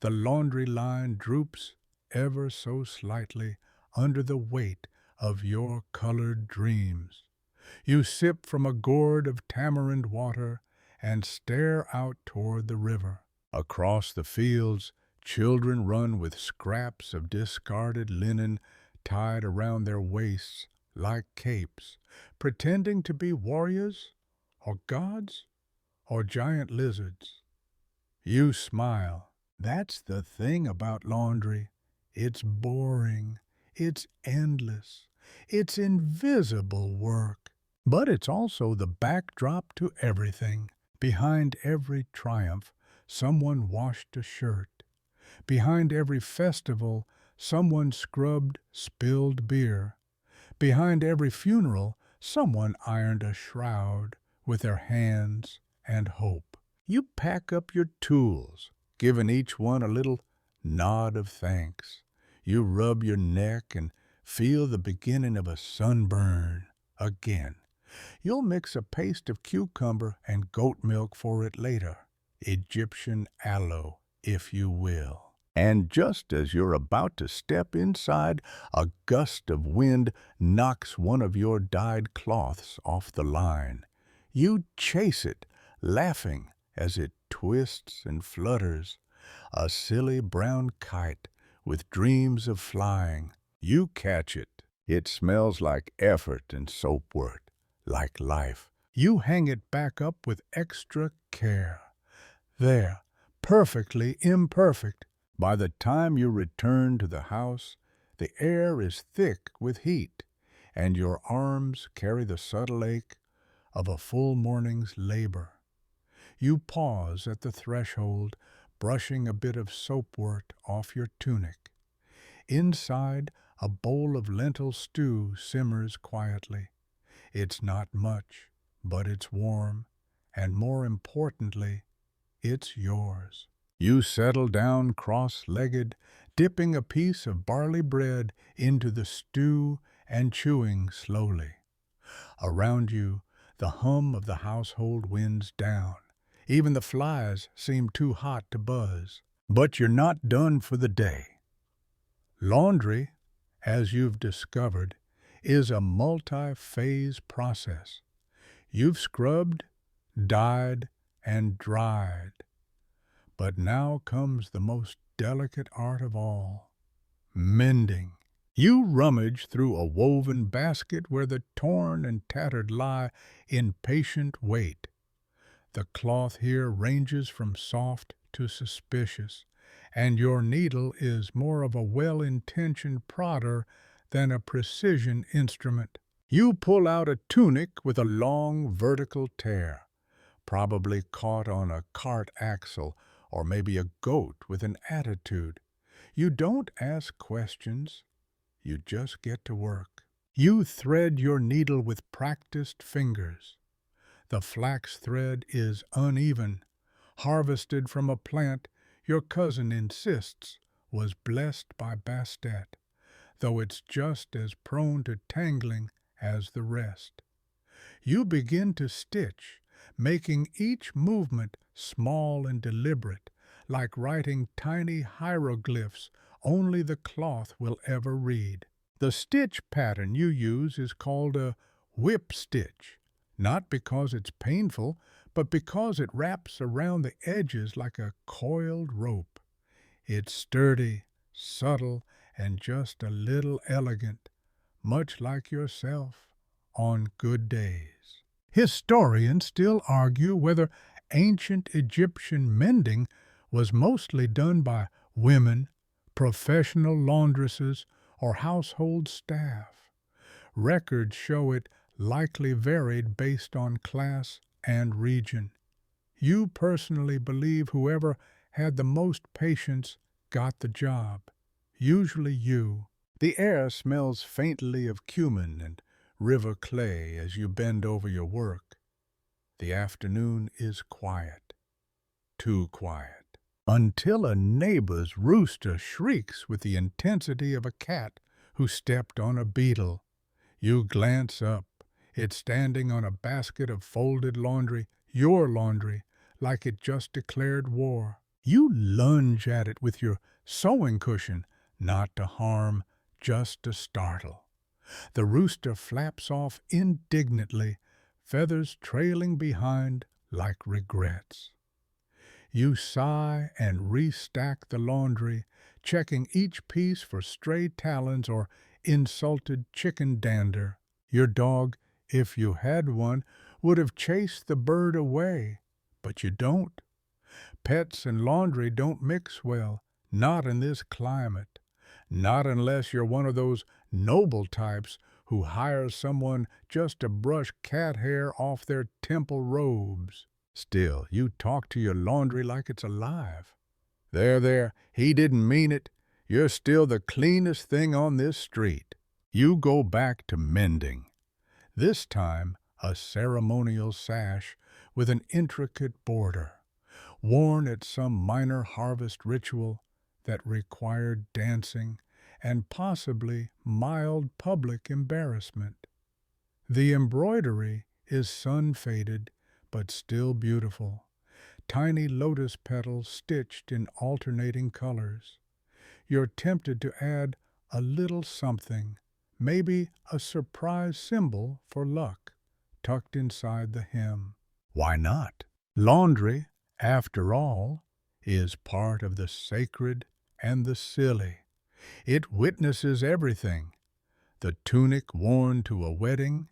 S1: the laundry line droops ever so slightly under the weight of your colored dreams. You sip from a gourd of tamarind water and stare out toward the river. Across the fields, children run with scraps of discarded linen tied around their waists like capes, pretending to be warriors or gods or giant lizards. You smile. That's the thing about laundry. It's boring. It's endless. It's invisible work. But it's also the backdrop to everything. Behind every triumph, someone washed a shirt. Behind every festival, someone scrubbed spilled beer. Behind every funeral, someone ironed a shroud with their hands and hope. You pack up your tools, giving each one a little nod of thanks. You rub your neck and feel the beginning of a sunburn again. You'll mix a paste of cucumber and goat milk for it later. Egyptian aloe, if you will.
S2: And just as you're about to step inside, a gust of wind knocks one of your dyed cloths off the line. You chase it, laughing as it twists and flutters, a silly brown kite with dreams of flying. You catch it. It smells like effort and soapwort, like life.
S1: You hang it back up with extra care. There, perfectly imperfect.
S2: By the time you return to the house, the air is thick with heat, and your arms carry the subtle ache
S1: of a full morning's labor. You pause at the threshold, brushing a bit of soapwort off your tunic. Inside, a bowl of lentil stew simmers quietly. It's not much, but it's warm, and more importantly, it's yours. You settle down cross-legged, dipping a piece of barley bread into the stew and chewing slowly. Around you, the hum of the household winds down. Even the flies seem too hot to buzz. But you're not done for the day. Laundry, as you've discovered, is a multi-phase process. You've scrubbed, dyed, and dried. But now comes the most delicate art of all, mending. You rummage through a woven basket where the torn and tattered lie in patient wait. The cloth here ranges from soft to suspicious, and your needle is more of a well-intentioned prodder than a precision instrument. You pull out a tunic with a long vertical tear, probably caught on a cart axle or maybe a goat with an attitude. You don't ask questions. You just get to work. You thread your needle with practiced fingers. The flax thread is uneven, harvested from a plant your cousin insists was blessed by Bastet, though it's just as prone to tangling as the rest. You begin to stitch, making each movement small and deliberate, like writing tiny hieroglyphs only the cloth will ever read. The stitch pattern you use is called a whip stitch, not because it's painful, but because it wraps around the edges like a coiled rope. It's sturdy, subtle, and just a little elegant, much like yourself on good days. Historians still argue whether ancient Egyptian mending was mostly done by women, professional laundresses, or household staff. Records show it likely varied based on class and region. You personally believe whoever had the most patience got the job, usually you. The air smells faintly of cumin and river clay as you bend over your work. The afternoon is quiet, too quiet, until a neighbor's rooster shrieks with the intensity of a cat who stepped on a beetle. You glance up. It's standing on a basket of folded laundry, your laundry, like it just declared war. You lunge at it with your sewing cushion, not to harm, just to startle. The rooster flaps off indignantly, feathers trailing behind like regrets. You sigh and restack the laundry, checking each piece for stray talons or insulted chicken dander. Your dog, if you had one, would have chased the bird away, but you don't. Pets and laundry don't mix well, not in this climate. Not unless you're one of those noble types who hires someone just to brush cat hair off their temple robes. Still, you talk to your laundry like it's alive. There, he didn't mean it. You're still the cleanest thing on this street. You go back to mending. This time, a ceremonial sash with an intricate border, worn at some minor harvest ritual that required dancing and possibly mild public embarrassment. The embroidery is sun-faded but still beautiful, tiny lotus petals stitched in alternating colors. You're tempted to add a little something, maybe a surprise symbol for luck, tucked inside the hem. Why not? Laundry, after all, is part of the sacred and the silly. It witnesses everything: the tunic worn to a wedding,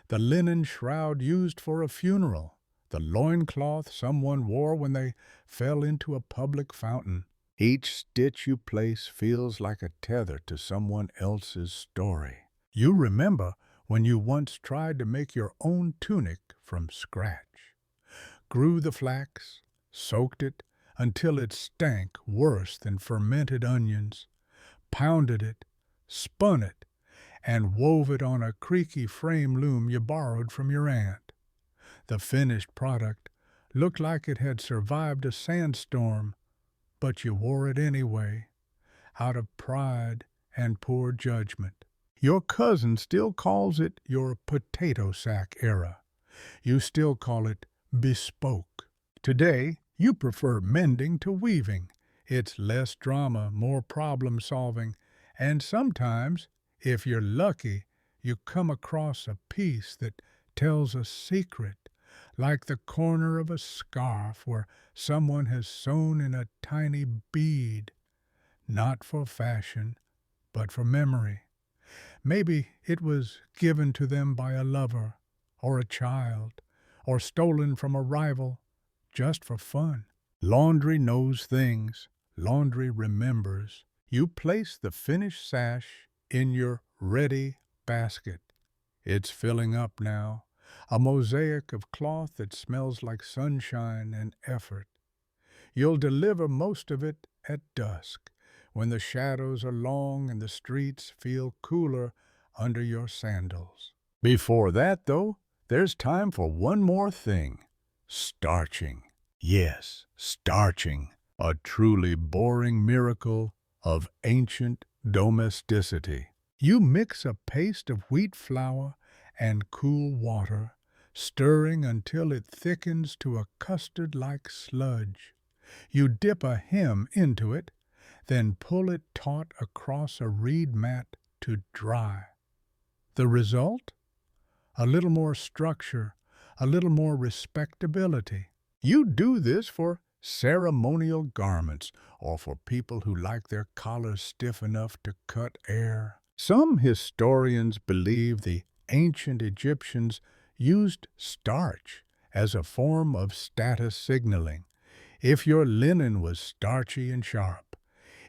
S1: the linen shroud used for a funeral, the loincloth someone wore when they fell into a public fountain. Each stitch you place feels like a tether to someone else's story. You remember when you once tried to make your own tunic from scratch. Grew the flax, soaked it until it stank worse than fermented onions, pounded it, spun it, and wove it on a creaky frame loom you borrowed from your aunt. The finished product looked like it had survived a sandstorm, but you wore it anyway, out of pride and poor judgment. Your cousin still calls it your potato sack era. You still call it bespoke. Today, you prefer mending to weaving. It's less drama, more problem solving, and sometimes, if you're lucky, you come across a piece that tells a secret, like the corner of a scarf where someone has sewn in a tiny bead, not for fashion, but for memory. Maybe it was given to them by a lover, or a child, or stolen from a rival, just for fun. Laundry knows things. Laundry remembers. You place the finished sash in your ready basket. It's filling up now, a mosaic of cloth that smells like sunshine and effort. You'll deliver most of it at dusk, when the shadows are long and the streets feel cooler under your sandals. Before that, though, there's time for one more thing: starching. Yes, starching, a truly boring miracle of ancient domesticity. You mix a paste of wheat flour and cool water, stirring until it thickens to a custard-like sludge. You dip a hem into it, then pull it taut across a reed mat to dry. The result? A little more structure, a little more respectability. You do this for ceremonial garments or for people who like their collars stiff enough to cut air. Some historians believe the ancient Egyptians used starch as a form of status signaling. If your linen was starchy and sharp,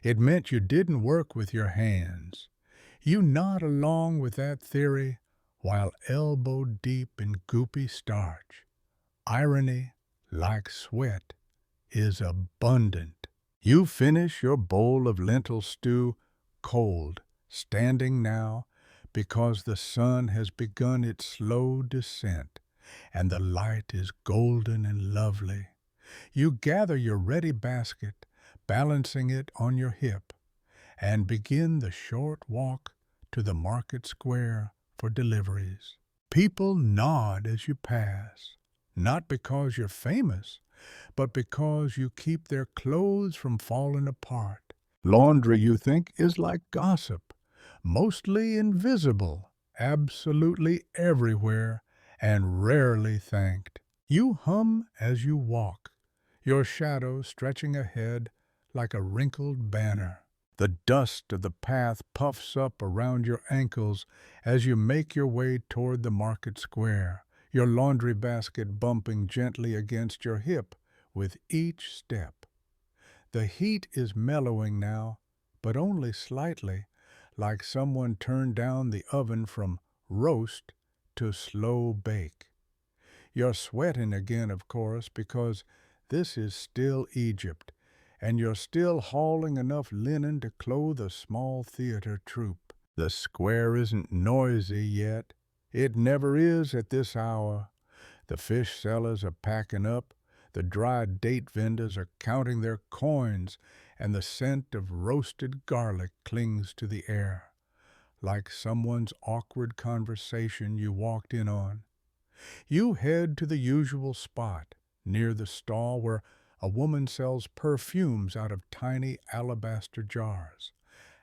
S1: it meant you didn't work with your hands. You nod along with that theory while elbow deep in goopy starch. Irony, like sweat, is abundant. You finish your bowl of lentil stew cold, standing now, because the sun has begun its slow descent, and the light is golden and lovely. You gather your ready basket, balancing it on your hip, and begin the short walk to the market square for deliveries. People nod as you pass, not because you're famous, but because you keep their clothes from falling apart. Laundry, you think, is like gossip, mostly invisible, absolutely everywhere, and rarely thanked. You hum as you walk, your shadow stretching ahead like a wrinkled banner. The dust of the path puffs up around your ankles as you make your way toward the market square, your laundry basket bumping gently against your hip with each step. The heat is mellowing now, but only slightly, like someone turned down the oven from roast to slow bake. You're sweating again, of course, because this is still Egypt, and you're still hauling enough linen to clothe a small theater troupe. The square isn't noisy yet. It never is at this hour. The fish sellers are packing up, the dried date vendors are counting their coins, and the scent of roasted garlic clings to the air, like someone's awkward conversation you walked in on. You head to the usual spot, near the stall where a woman sells perfumes out of tiny alabaster jars,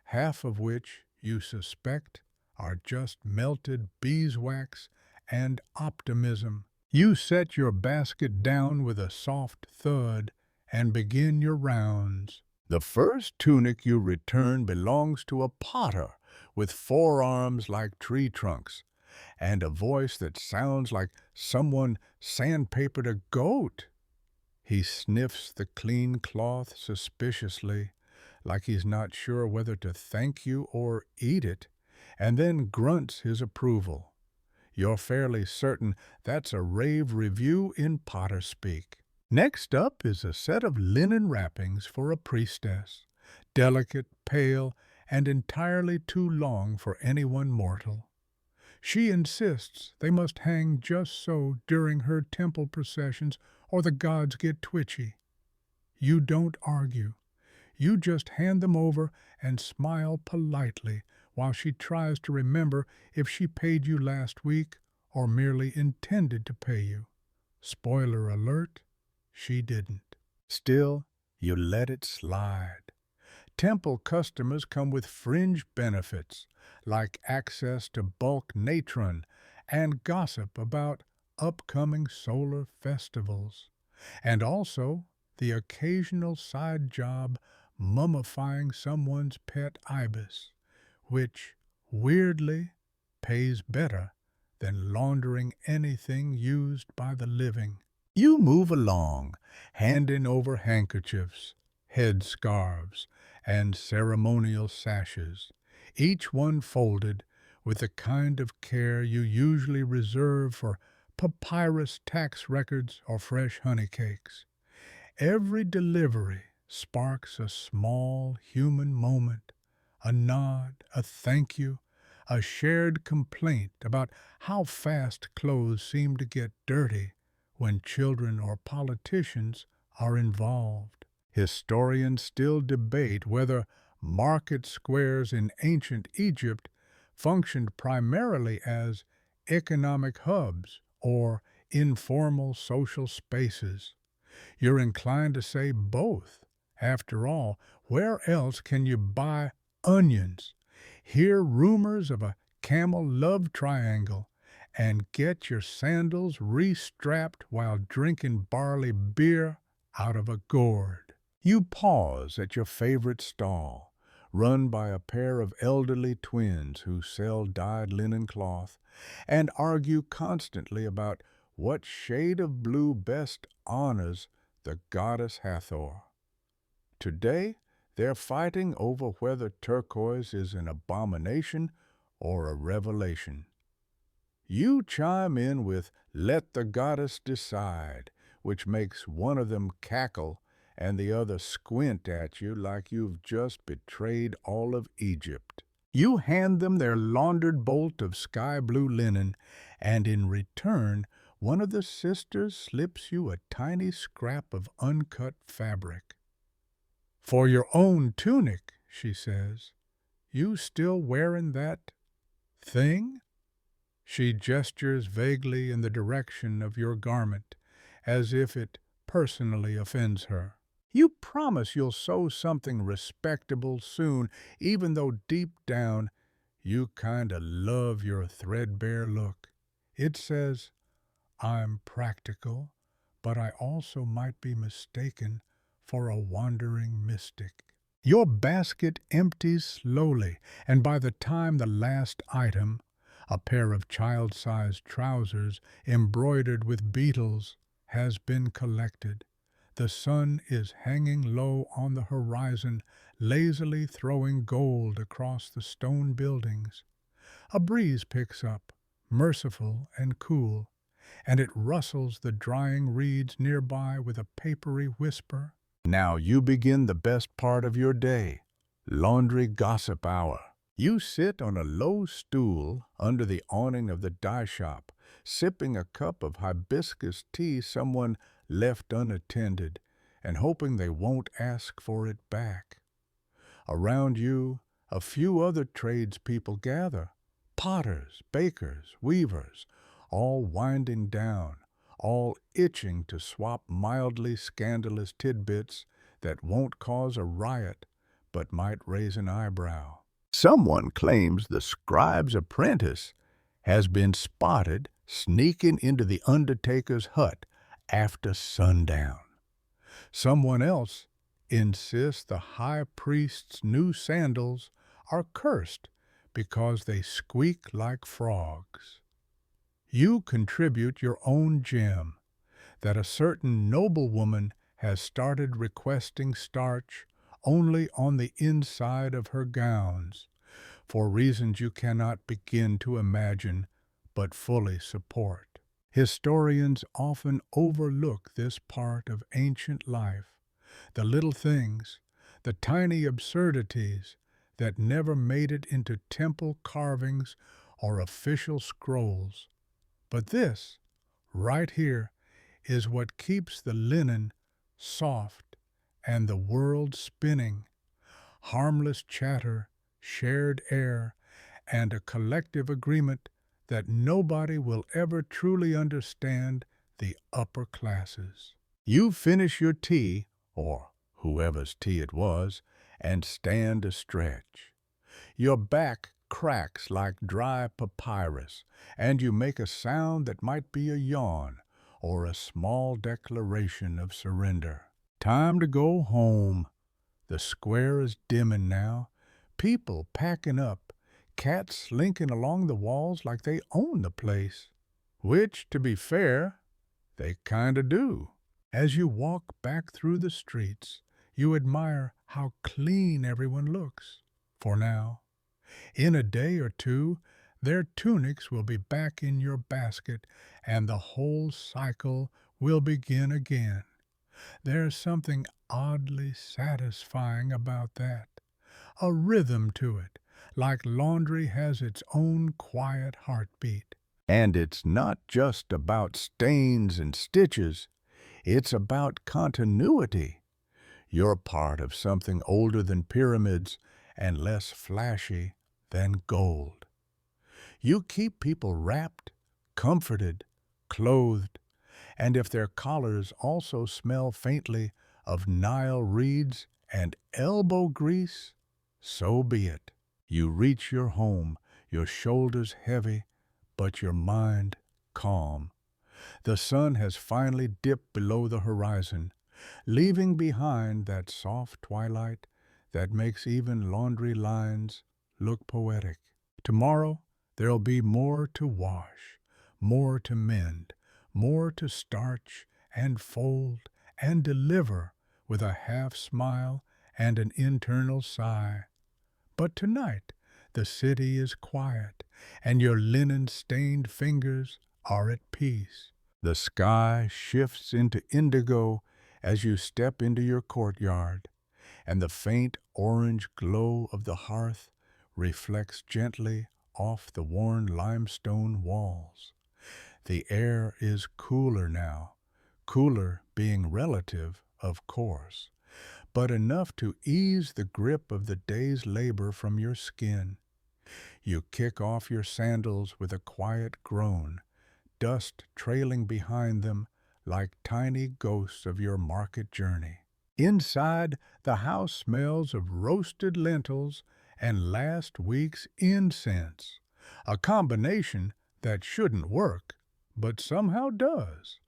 S1: half of which you suspect are just melted beeswax and optimism. You set your basket down with a soft thud and begin your rounds. The first tunic you return belongs to a potter with forearms like tree trunks and a voice that sounds like someone sandpapered a goat. He sniffs the clean cloth suspiciously, like he's not sure whether to thank you or eat it, and then grunts his approval. You're fairly certain that's a rave review in potter speak. Next up is a set of linen wrappings for a priestess, delicate, pale, and entirely too long for anyone mortal. She insists they must hang just so during her temple processions or the gods get twitchy. You don't argue. You just hand them over and smile politely while she tries to remember if she paid you last week or merely intended to pay you. Spoiler alert, she didn't. Still, you let it slide. Temple customers come with fringe benefits, like access to bulk natron and gossip about upcoming solar festivals, and also the occasional side job mummifying someone's pet ibis, which, weirdly, pays better than laundering anything used by the living. You move along, handing over handkerchiefs, headscarves, and ceremonial sashes, each one folded with the kind of care you usually reserve for papyrus tax records or fresh honey cakes. Every delivery sparks a small human moment, a nod, a thank you, a shared complaint about how fast clothes seem to get dirty when children or politicians are involved. Historians still debate whether market squares in ancient Egypt functioned primarily as economic hubs or informal social spaces. You're inclined to say both, After all, where else can you buy onions, hear rumors of a camel love triangle, and get your sandals restrapped while drinking barley beer out of a gourd? You pause at your favorite stall, run by a pair of elderly twins who sell dyed linen cloth, and argue constantly about what shade of blue best honors the goddess Hathor. Today, they're fighting over whether turquoise is an abomination or a revelation. You chime in with "Let the goddess decide," which makes one of them cackle and the other squint at you like you've just betrayed all of Egypt. You hand them their laundered bolt of sky blue linen, and in return, one of the sisters slips you a tiny scrap of uncut fabric. "For your own tunic," she says. "You still wearin' that thing?" She gestures vaguely in the direction of your garment, as if it personally offends her. You promise you'll sew something respectable soon, even though deep down you kinda love your threadbare look. It says, "I'm practical, but I also might be mistaken for a wandering mystic." Your basket empties slowly, and by the time the last item, a pair of child-sized trousers embroidered with beetles, has been collected, the sun is hanging low on the horizon, lazily throwing gold across the stone buildings. A breeze picks up, merciful and cool, and it rustles the drying reeds nearby with a papery whisper. Now you begin the best part of your day, laundry gossip hour. You sit on a low stool under the awning of the dye shop, sipping a cup of hibiscus tea someone left unattended, and hoping they won't ask for it back. Around you, a few other tradespeople gather, potters, bakers, weavers, all winding down, all itching to swap mildly scandalous tidbits that won't cause a riot but might raise an eyebrow. Someone claims the scribe's apprentice has been spotted sneaking into the undertaker's hut after sundown. Someone else insists the high priest's new sandals are cursed because they squeak like frogs. You contribute your own gem, that a certain noblewoman has started requesting starch only on the inside of her gowns, for reasons you cannot begin to imagine but fully support. Historians often overlook this part of ancient life, the little things, the tiny absurdities that never made it into temple carvings or official scrolls. But this, right here, is what keeps the linen soft and the world spinning. Harmless chatter, shared air, and a collective agreement that nobody will ever truly understand the upper classes. You finish your tea, or whoever's tea it was, and stand a stretch. Your back cracks like dry papyrus, and you make a sound that might be a yawn or a small declaration of surrender. Time to go home. The square is dimming now, people packing up, cats slinking along the walls like they own the place. Which, to be fair, they kinda do. As you walk back through the streets, you admire how clean everyone looks, for now. In a day or two, their tunics will be back in your basket, and the whole cycle will begin again. There's something oddly satisfying about that, a rhythm to it, like laundry has its own quiet heartbeat. And it's not just about stains and stitches, it's about continuity. You're part of something older than pyramids and less flashy than gold. You keep people wrapped, comforted, clothed, and if their collars also smell faintly
S2: of Nile reeds and elbow grease, so be it. You reach your home, your shoulders heavy, but your mind calm. The sun has finally dipped below the horizon, leaving behind that soft twilight that makes even laundry lines look poetic. Tomorrow, there'll be more to wash, more to mend, more to starch and fold and deliver with a half smile and an internal sigh. But tonight, the city is quiet, and your linen-stained fingers are at peace. The sky shifts into indigo as you step into your courtyard, and the faint orange glow of the hearth reflects gently off the worn limestone walls. The air is cooler now, cooler being relative, of course, but enough to ease the grip of the day's labor from your skin. You kick off your sandals with a quiet groan, dust trailing behind them like tiny ghosts of your market journey. Inside, the house smells of roasted lentils and last week's incense, a combination that shouldn't work, but somehow does.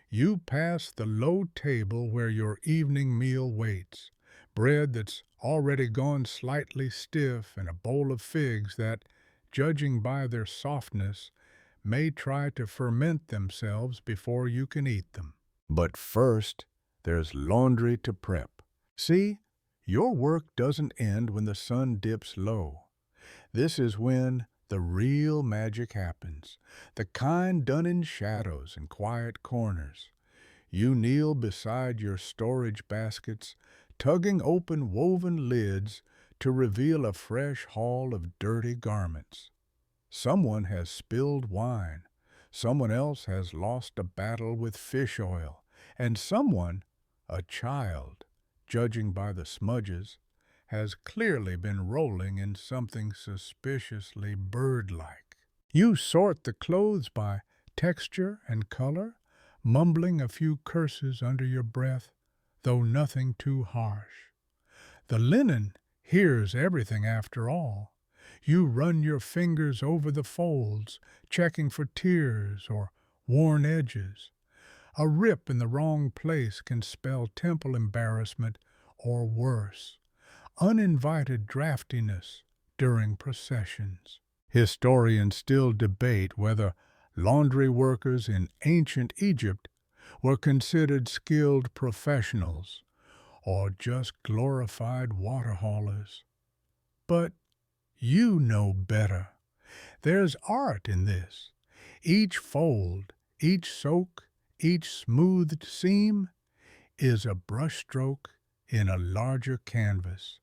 S2: You pass the low table where your evening meal waits, bread that's already gone slightly stiff and a bowl of figs that, judging by their softness, may try to ferment themselves before you can eat them. But first, there's laundry to prep. See, your work doesn't end when the sun dips low. This is when the real magic happens, the kind done in shadows and quiet corners. You kneel beside your storage baskets, tugging open woven lids to reveal a fresh haul of dirty garments. Someone has spilled wine, someone else has lost a battle with fish oil, and someone, a child, judging by the smudges, has clearly been rolling in something suspiciously bird-like. You sort the clothes by texture and color, mumbling a few curses under your breath, though nothing too harsh. The linen hears everything after all. You run your fingers over the folds, checking for tears or worn edges. A rip in the wrong place can spell temple embarrassment or worse, uninvited draftiness during processions. Historians still debate whether laundry workers in ancient Egypt were considered skilled professionals or just glorified water haulers. But you know better. There's art in this. Each fold, each soak, each smoothed seam is a brushstroke in a larger canvas,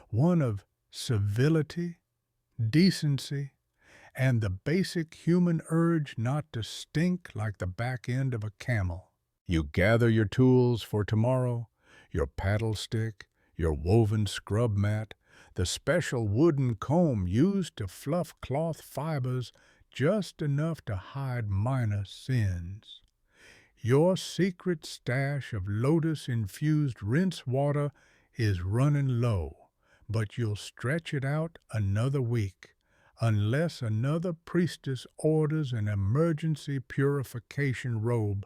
S2: one of civility, decency, and the basic human urge not to stink like the back end of a camel. You gather your tools for tomorrow, your paddle stick, your woven scrub mat, the special wooden comb used to fluff cloth fibers just enough to hide minor sins. Your secret stash of lotus-infused rinse water is running low, but you'll stretch it out another week, unless another priestess orders an emergency purification robe,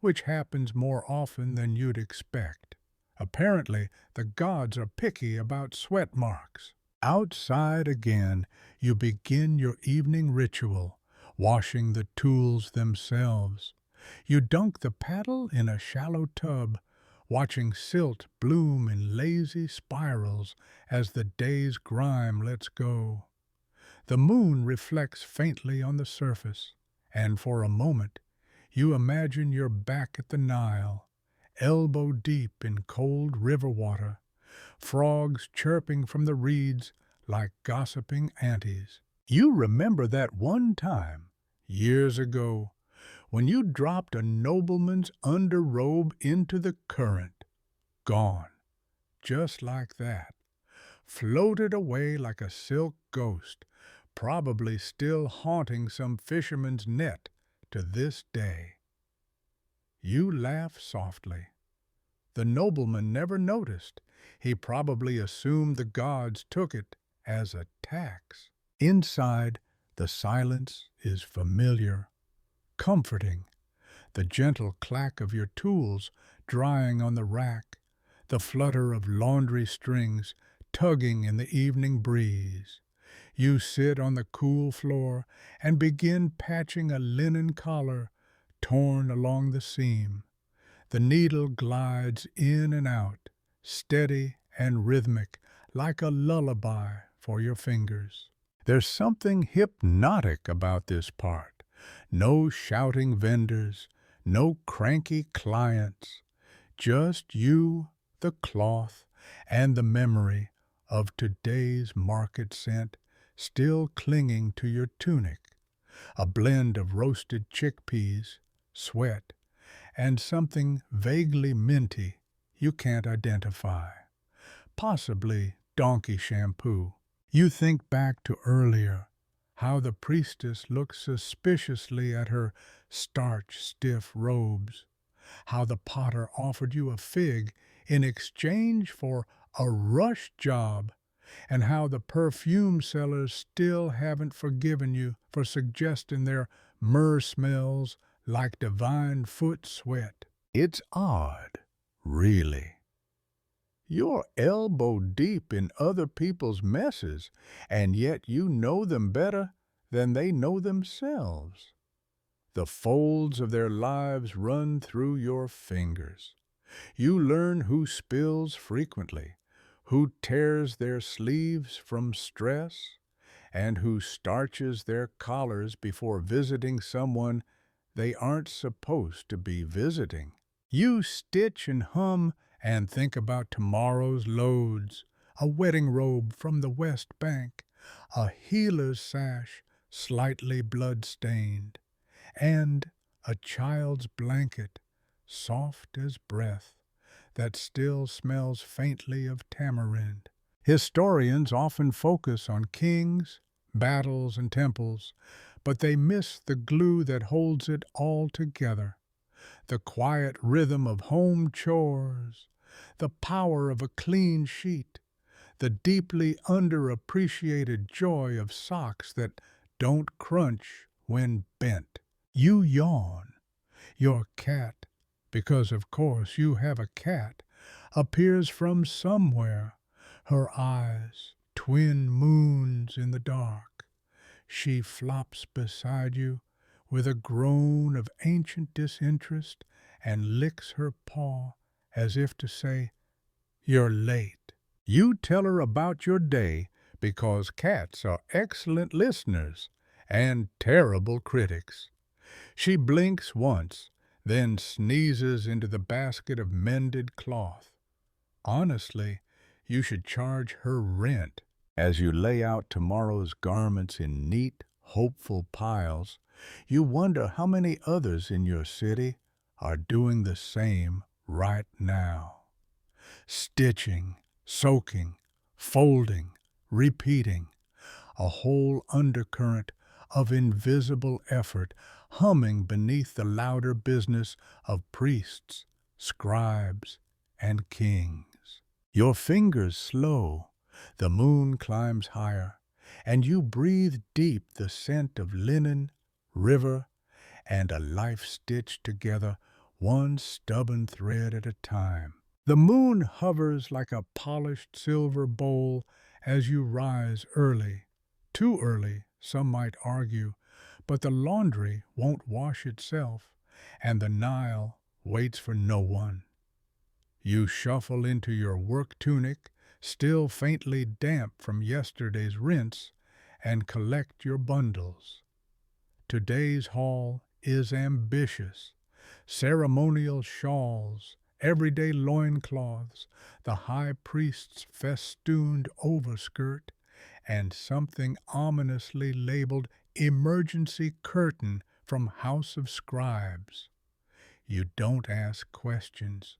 S2: which happens more often than you'd expect. Apparently, the gods are picky about sweat marks. Outside again, you begin your evening ritual, washing the tools themselves. You dunk the paddle in a shallow tub, watching silt bloom in lazy spirals as the day's grime lets go. The moon reflects faintly on the surface, and for a moment you imagine you're back at the Nile, elbow deep in cold river water, frogs chirping from the reeds like gossiping aunties. You remember that one time, years ago, when you dropped a nobleman's underrobe into the current. Gone, just like that. Floated away like a silk ghost, probably still haunting some fisherman's net to this day. You laugh softly.
S1: The nobleman never noticed. He probably assumed the gods took it as a tax. Inside, the silence is familiar, comforting. The gentle clack of your tools drying on the rack, the flutter of laundry strings tugging in the evening breeze. You sit on the cool floor and begin patching a linen collar torn along the seam. The needle glides in and out, steady and rhythmic, like a lullaby for your fingers. There's something hypnotic about this part. No shouting vendors, no cranky clients, just you, the cloth, and the memory of today's market scent still clinging to your tunic, a blend of roasted chickpeas, sweat, and something vaguely minty you can't identify. Possibly donkey shampoo. You think back to earlier, how the priestess looked suspiciously at her starch-stiff robes, how the potter offered you a fig in exchange for a rush job, and how the perfume sellers still haven't forgiven you for suggesting their myrrh smells like divine foot sweat. It's odd, really. You're elbow deep in other people's messes, and yet you know them better than they know themselves. The folds of their lives run through your fingers. You learn who spills frequently, who tears their sleeves from stress, and who starches their collars before visiting someone they aren't supposed to be visiting. You stitch and hum and think about tomorrow's loads, a wedding robe from the West Bank, a healer's sash slightly blood-stained, and a child's blanket, soft as breath, that still smells faintly of tamarind. Historians often focus on kings, battles, and temples, but they miss the glue that holds it all together. The quiet rhythm of home chores, the power of a clean sheet, the deeply underappreciated joy of socks that don't crunch when bent. You yawn. Your cat, because of course you have a cat, appears from somewhere, her eyes twin moons in the dark. She flops beside you with a groan of ancient disinterest and licks her paw as if to say, "You're late." You tell her about your day because cats are excellent listeners and terrible critics. She blinks once, then sneezes into the basket of mended cloth. Honestly, you should charge her rent. As you lay out tomorrow's garments in neat, hopeful piles, you wonder how many others in your city are doing the same right now. Stitching, soaking, folding, repeating, a whole undercurrent of invisible effort humming beneath the louder business of priests, scribes, and kings. Your fingers slow, the moon climbs higher, and you breathe deep the scent of linen, river, and a life stitched together one stubborn thread at a time. The moon hovers like a polished silver bowl as you rise early. Too early, some might argue, but the laundry won't wash itself, and the Nile waits for no one. You shuffle into your work tunic, still faintly damp from yesterday's rinse, and collect your bundles. Today's haul is ambitious. Ceremonial shawls, everyday loincloths, the high priest's festooned overskirt, and something ominously labeled emergency curtain from House of Scribes. You don't ask questions.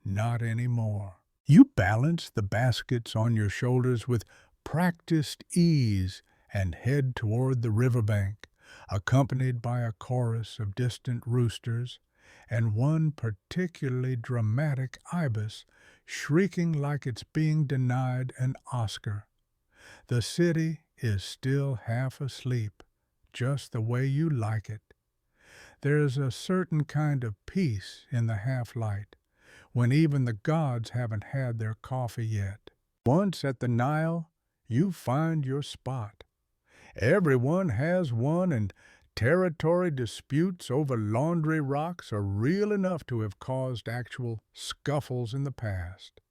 S1: Not anymore. You balance the baskets on your shoulders with practiced ease and head toward the riverbank, accompanied by a chorus of distant roosters and one particularly dramatic ibis shrieking like it's being denied an Oscar. The city is still half asleep, just the way you like it. There's a certain kind of peace in the half-light, when even the gods haven't had their coffee yet. Once at the Nile, you find your spot. Everyone has one, and territory disputes over laundry rocks are real enough to have caused actual scuffles in the past.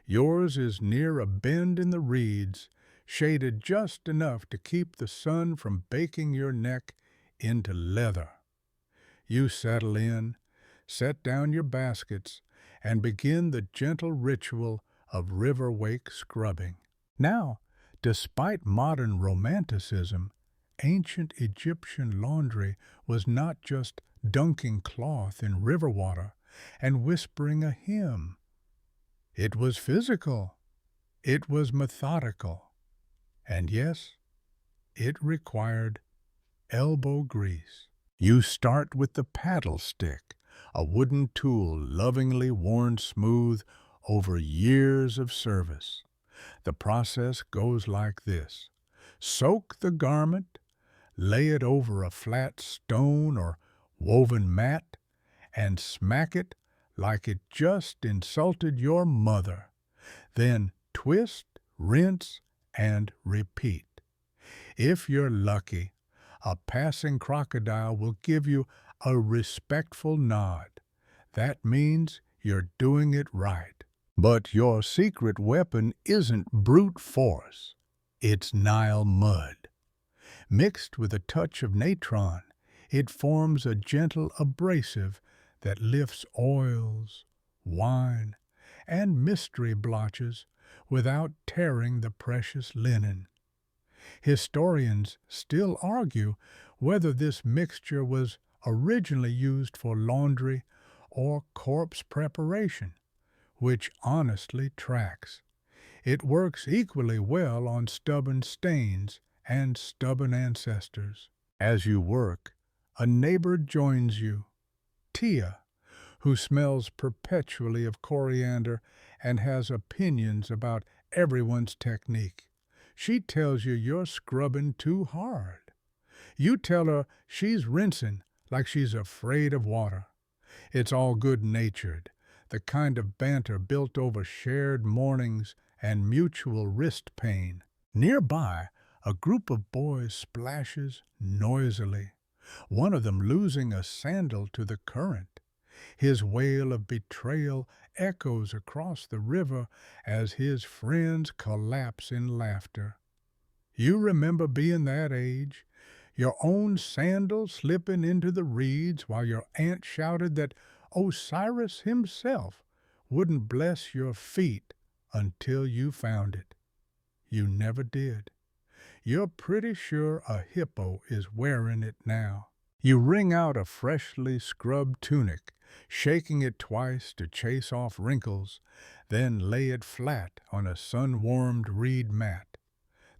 S1: Yours is near a bend in the reeds, shaded just enough to keep the sun from baking your neck into leather. You settle in, set down your baskets, and begin the gentle ritual of river wake scrubbing. Now, despite modern romanticism, ancient Egyptian laundry was not just dunking cloth in river water and whispering a hymn. It was physical, it was methodical, and yes, it required elbow grease. You start with the paddle stick, a wooden tool lovingly worn smooth over years of service. The process goes like this. Soak the garment, lay it over a flat stone or woven mat, and smack it like it just insulted your mother. Then twist, rinse, and repeat. If you're lucky, a passing crocodile will give you a respectful nod. That means you're doing it right. But your secret weapon isn't brute force. It's Nile mud. Mixed with a touch of natron, it forms a gentle abrasive that lifts oils, wine, and mystery blotches without tearing the precious linen. Historians still argue whether this mixture was originally used for laundry or corpse preparation, which honestly tracks. It works equally well on stubborn stains and stubborn ancestors. As you work, a neighbor joins you, Tia, who smells perpetually of coriander and has opinions about everyone's technique. She tells you you're scrubbing too hard. You tell her she's rinsing like she's afraid of water. It's all good-natured, the kind of banter built over shared mornings and mutual wrist pain. Nearby, a group of boys splashes noisily, one of them losing a sandal to the current. His wail of betrayal echoes across the river as his friends collapse in laughter. You remember being that age, your own sandal slipping into the reeds while your aunt shouted that Osiris himself wouldn't bless your feet until you found it. You never did. You're pretty sure a hippo is wearing it now. You wring out a freshly scrubbed tunic, shaking it twice to chase off wrinkles, then lay it flat on a sun-warmed reed mat.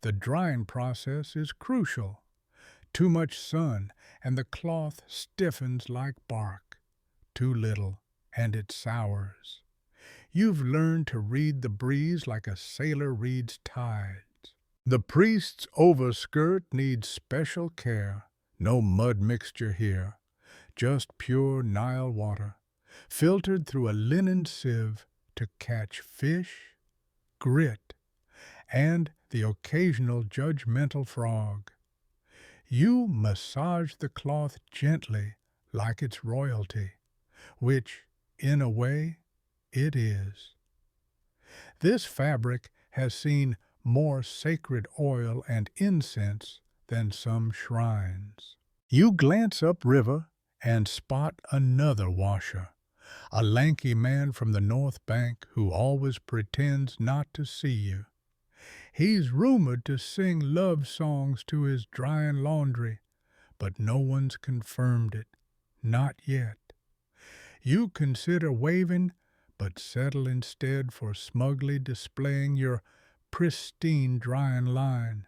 S1: The drying process is crucial. Too much sun, and the cloth stiffens like bark. Too little, and it sours. You've learned to read the breeze like a sailor reads tides. The priest's overskirt needs special care. No mud mixture here, just pure Nile water, filtered through a linen sieve to catch fish, grit, and the occasional judgmental frog. You massage the cloth gently like it's royalty, which, in a way, it is. This fabric has seen more sacred oil and incense than some shrines. You glance upriver and spot another washer, a lanky man from the North Bank who always pretends not to see you. He's rumored to sing love songs to his drying laundry, but no one's confirmed it, not yet. You consider waving, but settle instead for smugly displaying your pristine drying line.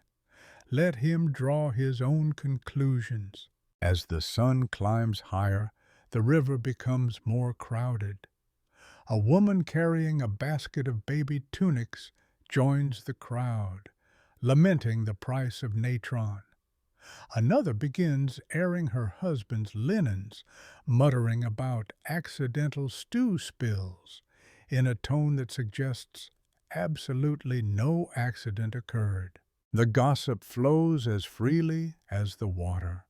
S1: Let him draw his own conclusions. As the sun climbs higher, the river becomes more crowded. A woman carrying a basket of baby tunics joins the crowd, lamenting the price of natron. Another begins airing her husband's linens, muttering about accidental stew spills in a tone that suggests absolutely no accident occurred. The gossip flows as freely as the water.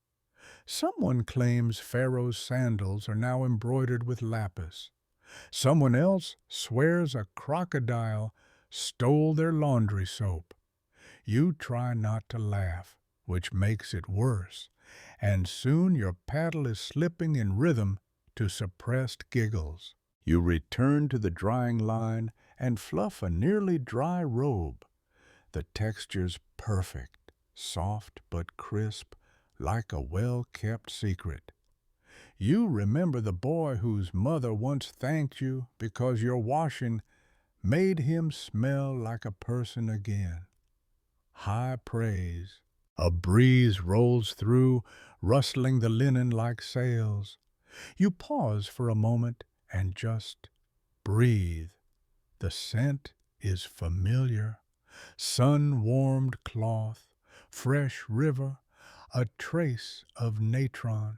S1: Someone claims Pharaoh's sandals are now embroidered with lapis. Someone else swears a crocodile stole their laundry soap. You try not to laugh, which makes it worse, and soon your paddle is slipping in rhythm to suppressed giggles. You return to the drying line and fluff a nearly dry robe. The texture's perfect, soft but crisp, like a well-kept secret. You remember the boy whose mother once thanked you because your washing made him smell like a person again. High praise. A breeze rolls through, rustling the linen like sails. You pause for a moment and just breathe. The scent is familiar. Sun-warmed cloth, fresh river, a trace of natron.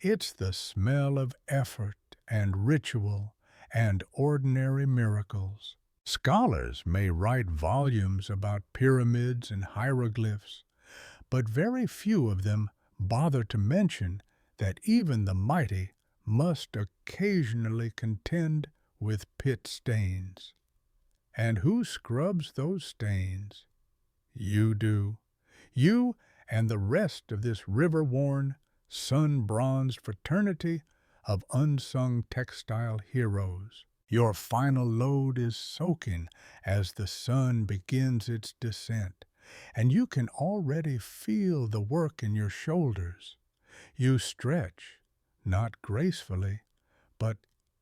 S1: It's the smell of effort and ritual and ordinary miracles. Scholars may write volumes about pyramids and hieroglyphs, but very few of them bother to mention that even the mighty must occasionally contend with pit stains. And who scrubs those stains? You do. You and the rest of this river-worn, sun-bronzed fraternity of unsung textile heroes. Your final load is soaking as the sun begins its descent, and you can already feel the work in your shoulders. You stretch, not gracefully, but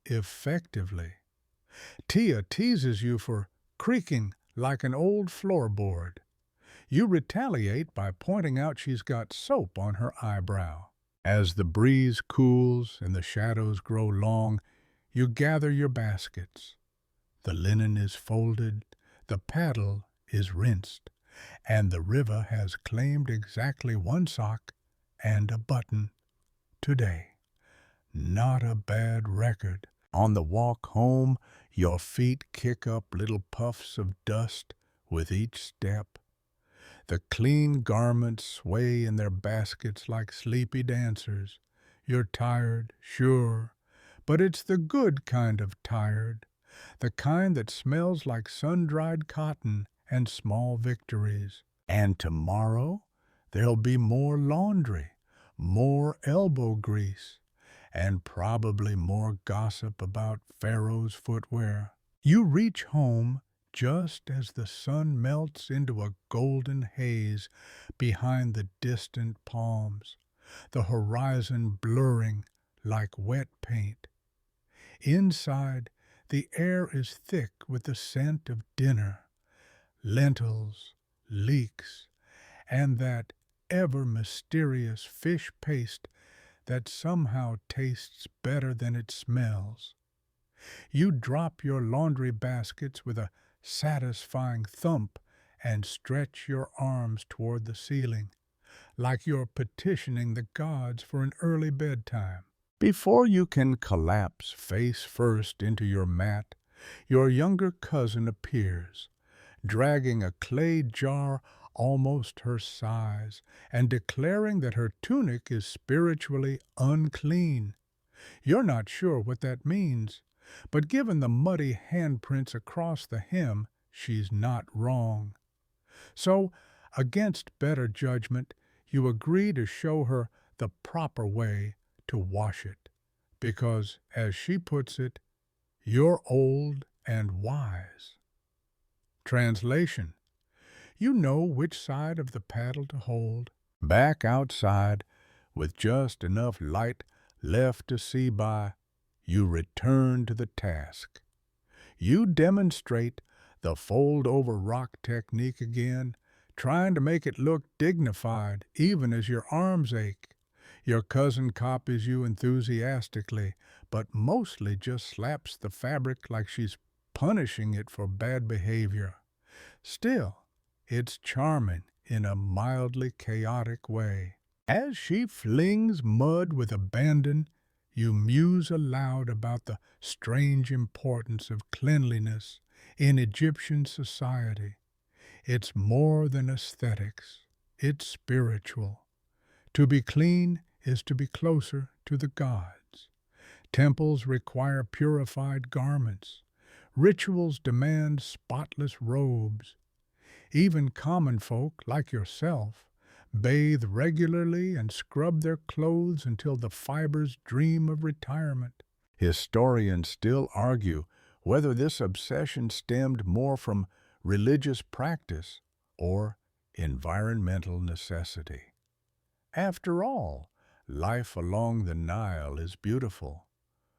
S1: effectively. Tia teases you for creaking like an old floorboard. You retaliate by pointing out she's got soap on her eyebrow. As the breeze cools and the shadows grow long, you gather your baskets. The linen is folded, the paddle is rinsed, and the river has claimed exactly one sock and a button today. Not a bad record. On the walk home, your feet kick up little puffs of dust with each step. The clean garments sway in their baskets like sleepy dancers. You're tired, sure, but it's the good kind of tired, the kind that smells like sun-dried cotton and small victories. And tomorrow, there'll be more laundry, more elbow grease, and probably more gossip about Pharaoh's footwear. You reach home just as the sun melts into a golden haze behind the distant palms, the horizon blurring like wet paint. Inside, the air is thick with the scent of dinner, lentils, leeks, and that ever-mysterious fish paste that somehow tastes better than it smells. You drop your laundry baskets with a satisfying thump and stretch your arms toward the ceiling, like you're petitioning the gods for an early bedtime. Before you can collapse face first into your mat, your younger cousin appears, dragging a clay jar almost her size and declaring that her tunic is spiritually unclean. You're not sure what that means, but given the muddy handprints across the hem, she's not wrong. So, against better judgment, you agree to show her the proper way to wash it, because, as she puts it, you're old and wise. Translation: you know which side of the paddle to hold. Back outside, with just enough light left to see by, you return to the task. You demonstrate the fold-over rock technique again, trying to make it look dignified even as your arms ache. Your cousin copies you enthusiastically, but mostly just slaps the fabric like she's punishing it for bad behavior. Still, it's charming in a mildly chaotic way. As she flings mud with abandon, you muse aloud about the strange importance of cleanliness in Egyptian society. It's more than aesthetics, it's spiritual. To be clean is to be closer to the gods. Temples require purified garments. Rituals demand spotless robes. Even common folk, like yourself, bathe regularly and scrub their clothes until the fibers dream of retirement. Historians still argue whether this obsession stemmed more from religious practice or environmental necessity. After all, life along the Nile is beautiful,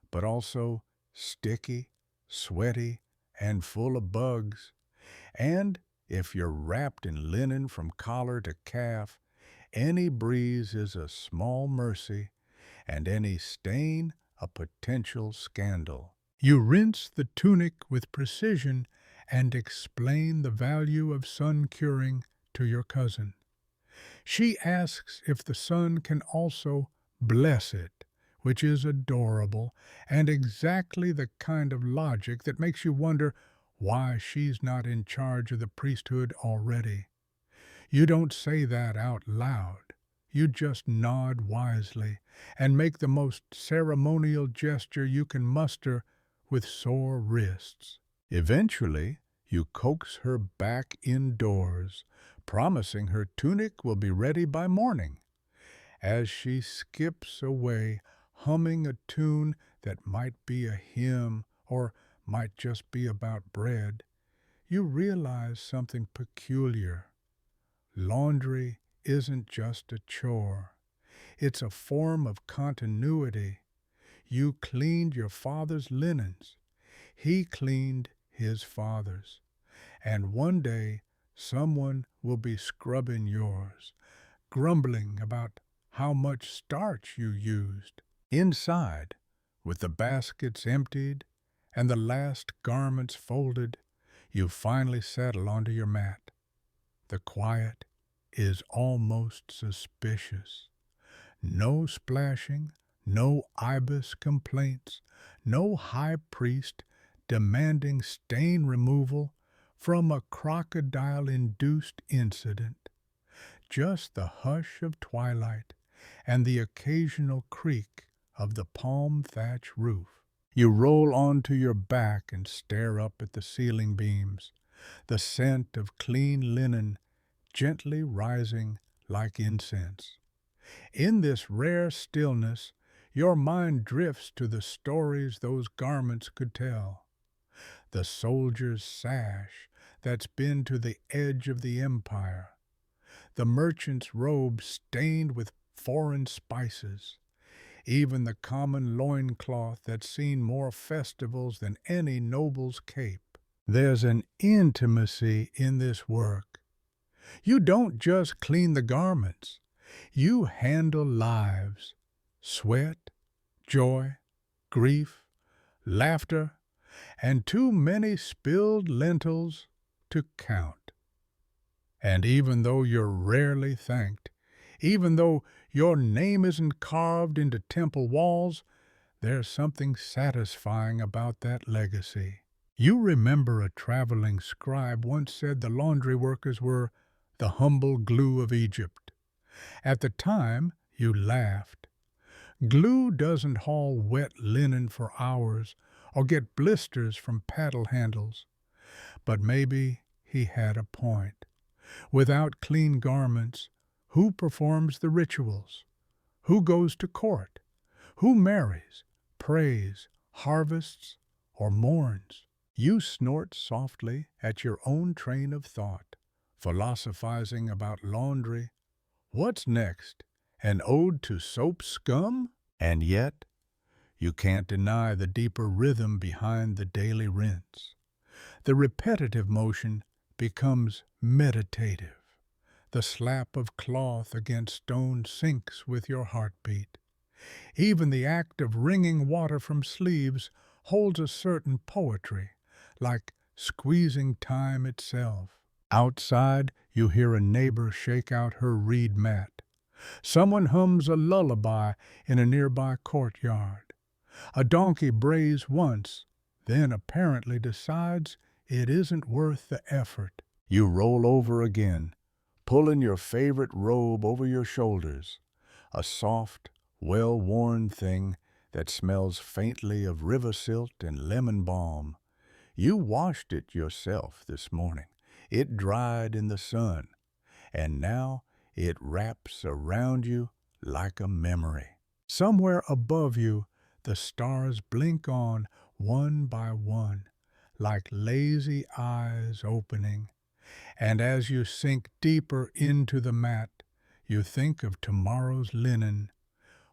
S1: but also sticky, sweaty, and full of bugs. And if you're wrapped in linen from collar to calf, any breeze is a small mercy, and any stain a potential scandal. You rinse the tunic with precision and explain the value of sun curing to your cousin. She asks if the sun can also bless it, which is adorable and exactly the kind of logic that makes you wonder why she's not in charge of the priesthood already. You don't say that out loud. You just nod wisely and make the most ceremonial gesture you can muster with sore wrists. Eventually, you coax her back indoors, promising her tunic will be ready by morning. As she skips away, humming a tune that might be a hymn or might just be about bread, you realize something peculiar. Laundry isn't just a chore. It's a form of continuity. You cleaned your father's linens. He cleaned his father's. And one day, someone will be scrubbing yours, grumbling about how much starch you used. Inside, with the baskets emptied and the last garments folded, you finally settle onto your mat. The quiet is almost suspicious. No splashing, no ibis complaints, no high priest demanding stain removal from a crocodile-induced incident. Just the hush of twilight and the occasional creak of the palm thatch roof. You roll onto your back and stare up at the ceiling beams, the scent of clean linen gently rising like incense. In this rare stillness, your mind drifts to the stories those garments could tell. The soldier's sash that's been to the edge of the empire, the merchant's robe stained with foreign spices, even the common loincloth that's seen more festivals than any noble's cape. There's an intimacy in this work. You don't just clean the garments. You handle lives, sweat, joy, grief, laughter, and too many spilled lentils to count. And even though you're rarely thanked, even though your name isn't carved into temple walls, there's something satisfying about that legacy. You remember a traveling scribe once said the laundry workers were the humble glue of Egypt. At the time, you laughed. Glue doesn't haul wet linen for hours or get blisters from paddle handles. But maybe he had a point. Without clean garments, who performs the rituals? Who goes to court? Who marries, prays, harvests, or mourns? You snort softly at your own train of thought, philosophizing about laundry. What's next? An ode to soap scum? And yet, you can't deny the deeper rhythm behind the daily rinse. The repetitive motion becomes meditative. The slap of cloth against stone syncs with your heartbeat. Even the act of wringing water from sleeves holds a certain poetry, like squeezing time itself. Outside, you hear a neighbor shake out her reed mat. Someone hums a lullaby in a nearby courtyard. A donkey brays once, then apparently decides it isn't worth the effort. You roll over again, pulling your favorite robe over your shoulders, a soft, well-worn thing that smells faintly of river silt and lemon balm. You washed it yourself this morning. It dried in the sun, and now it wraps around you like a memory. Somewhere above you, the stars blink on one by one, like lazy eyes opening, and as you sink deeper into the mat, you think of tomorrow's linen,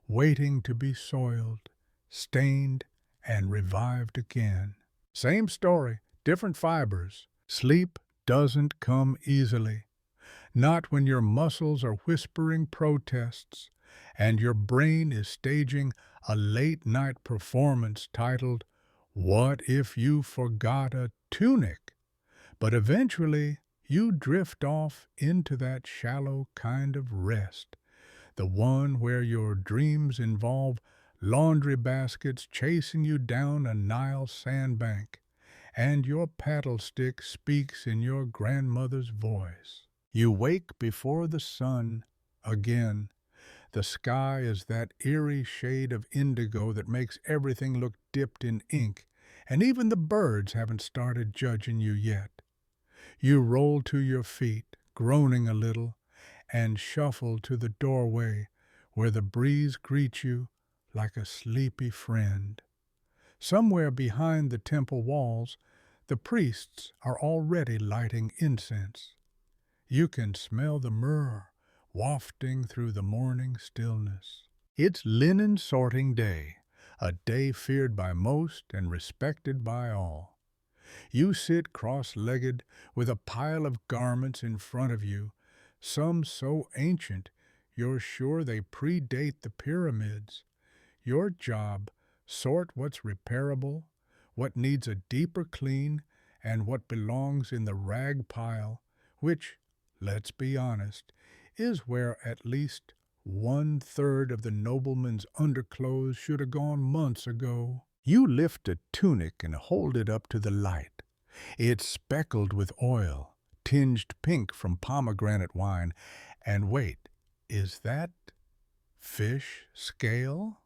S1: waiting to be soiled, stained, and revived again. Same story, different fibers. Sleep doesn't come easily. Not when your muscles are whispering protests and your brain is staging a late-night performance titled, "What If You Forgot a Tunic?" But eventually, you drift off into that shallow kind of rest, the one where your dreams involve laundry baskets chasing you down a Nile sandbank, and your paddle stick speaks in your grandmother's voice. You wake before the sun again. The sky is that eerie shade of indigo that makes everything look dipped in ink, and even the birds haven't started judging you yet. You roll to your feet, groaning a little, and shuffle to the doorway where the breeze greets you like a sleepy friend. Somewhere behind the temple walls, the priests are already lighting incense. You can smell the myrrh wafting through the morning stillness. It's linen sorting day, a day feared by most and respected by all. You sit cross-legged with a pile of garments in front of you, some so ancient you're sure they predate the pyramids. Your job, sort what's repairable, what needs a deeper clean, and what belongs in the rag pile, which, let's be honest, is where at least 1/3 of the nobleman's underclothes should have gone months ago. You lift a tunic and hold it up to the light. It's speckled with oil, tinged pink from pomegranate wine, and wait, is that fish scale?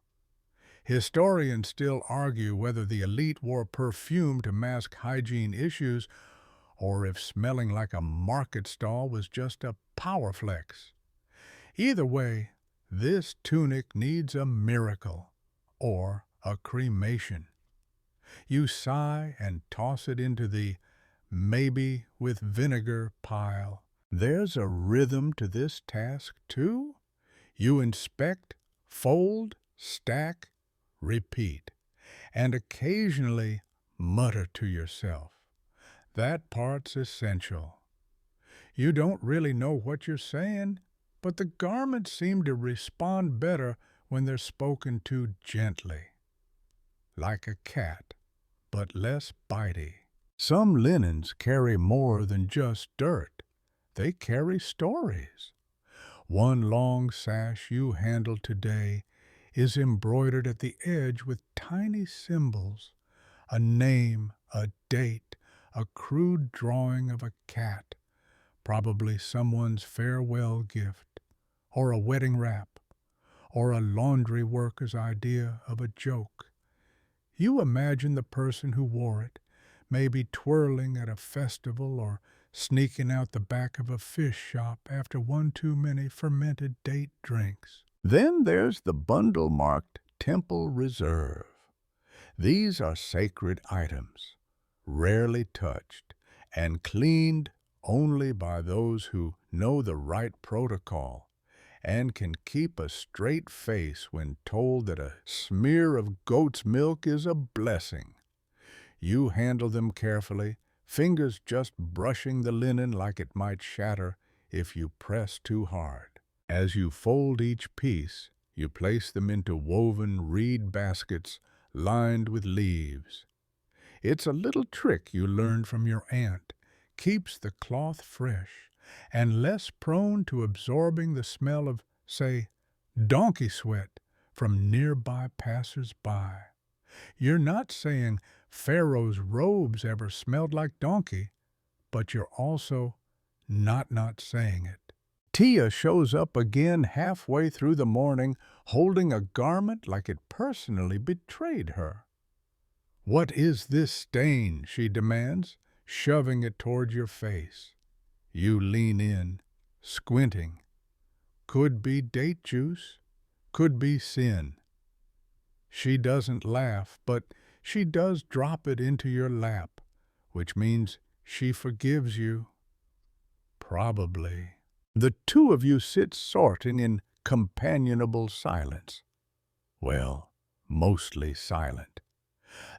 S1: Historians still argue whether the elite wore perfume to mask hygiene issues or if smelling like a market stall was just a power flex. Either way, this tunic needs a miracle or a cremation. You sigh and toss it into the maybe with vinegar pile. There's a rhythm to this task, too. You inspect, fold, stack, repeat, and occasionally mutter to yourself. That part's essential. You don't really know what you're saying, but the garments seem to respond better when they're spoken to gently, like a cat, but less bitey. Some linens carry more than just dirt. They carry stories. One long sash you handle today is embroidered at the edge with tiny symbols, a name, a date, a crude drawing of a cat, probably someone's farewell gift, or a wedding wrap, or a laundry worker's idea of a joke. You imagine the person who wore it, maybe twirling at a festival or sneaking out the back of a fish shop after one too many fermented date drinks. Then there's the bundle marked Temple Reserve. These are sacred items, rarely touched, and cleaned only by those who know the right protocol and can keep a straight face when told that a smear of goat's milk is a blessing. You handle them carefully, fingers just brushing the linen like it might shatter
S2: if you press too hard. As you fold each piece, you place them into woven reed baskets lined with leaves. It's a little trick you learned from your aunt. Keeps the cloth fresh and less prone to absorbing the smell of, say, donkey sweat from nearby passers-by. You're not saying Pharaoh's robes ever smelled like donkey, but you're also not saying it. Tia shows up again halfway through the morning, holding a garment like it personally betrayed her. "What is this stain?" she demands, shoving it toward your face. You lean in, squinting. Could be date juice, could be sin. She doesn't laugh, but she does drop it into your lap, which means she forgives you. Probably. The two of you sit sorting in companionable silence. Well, mostly silent.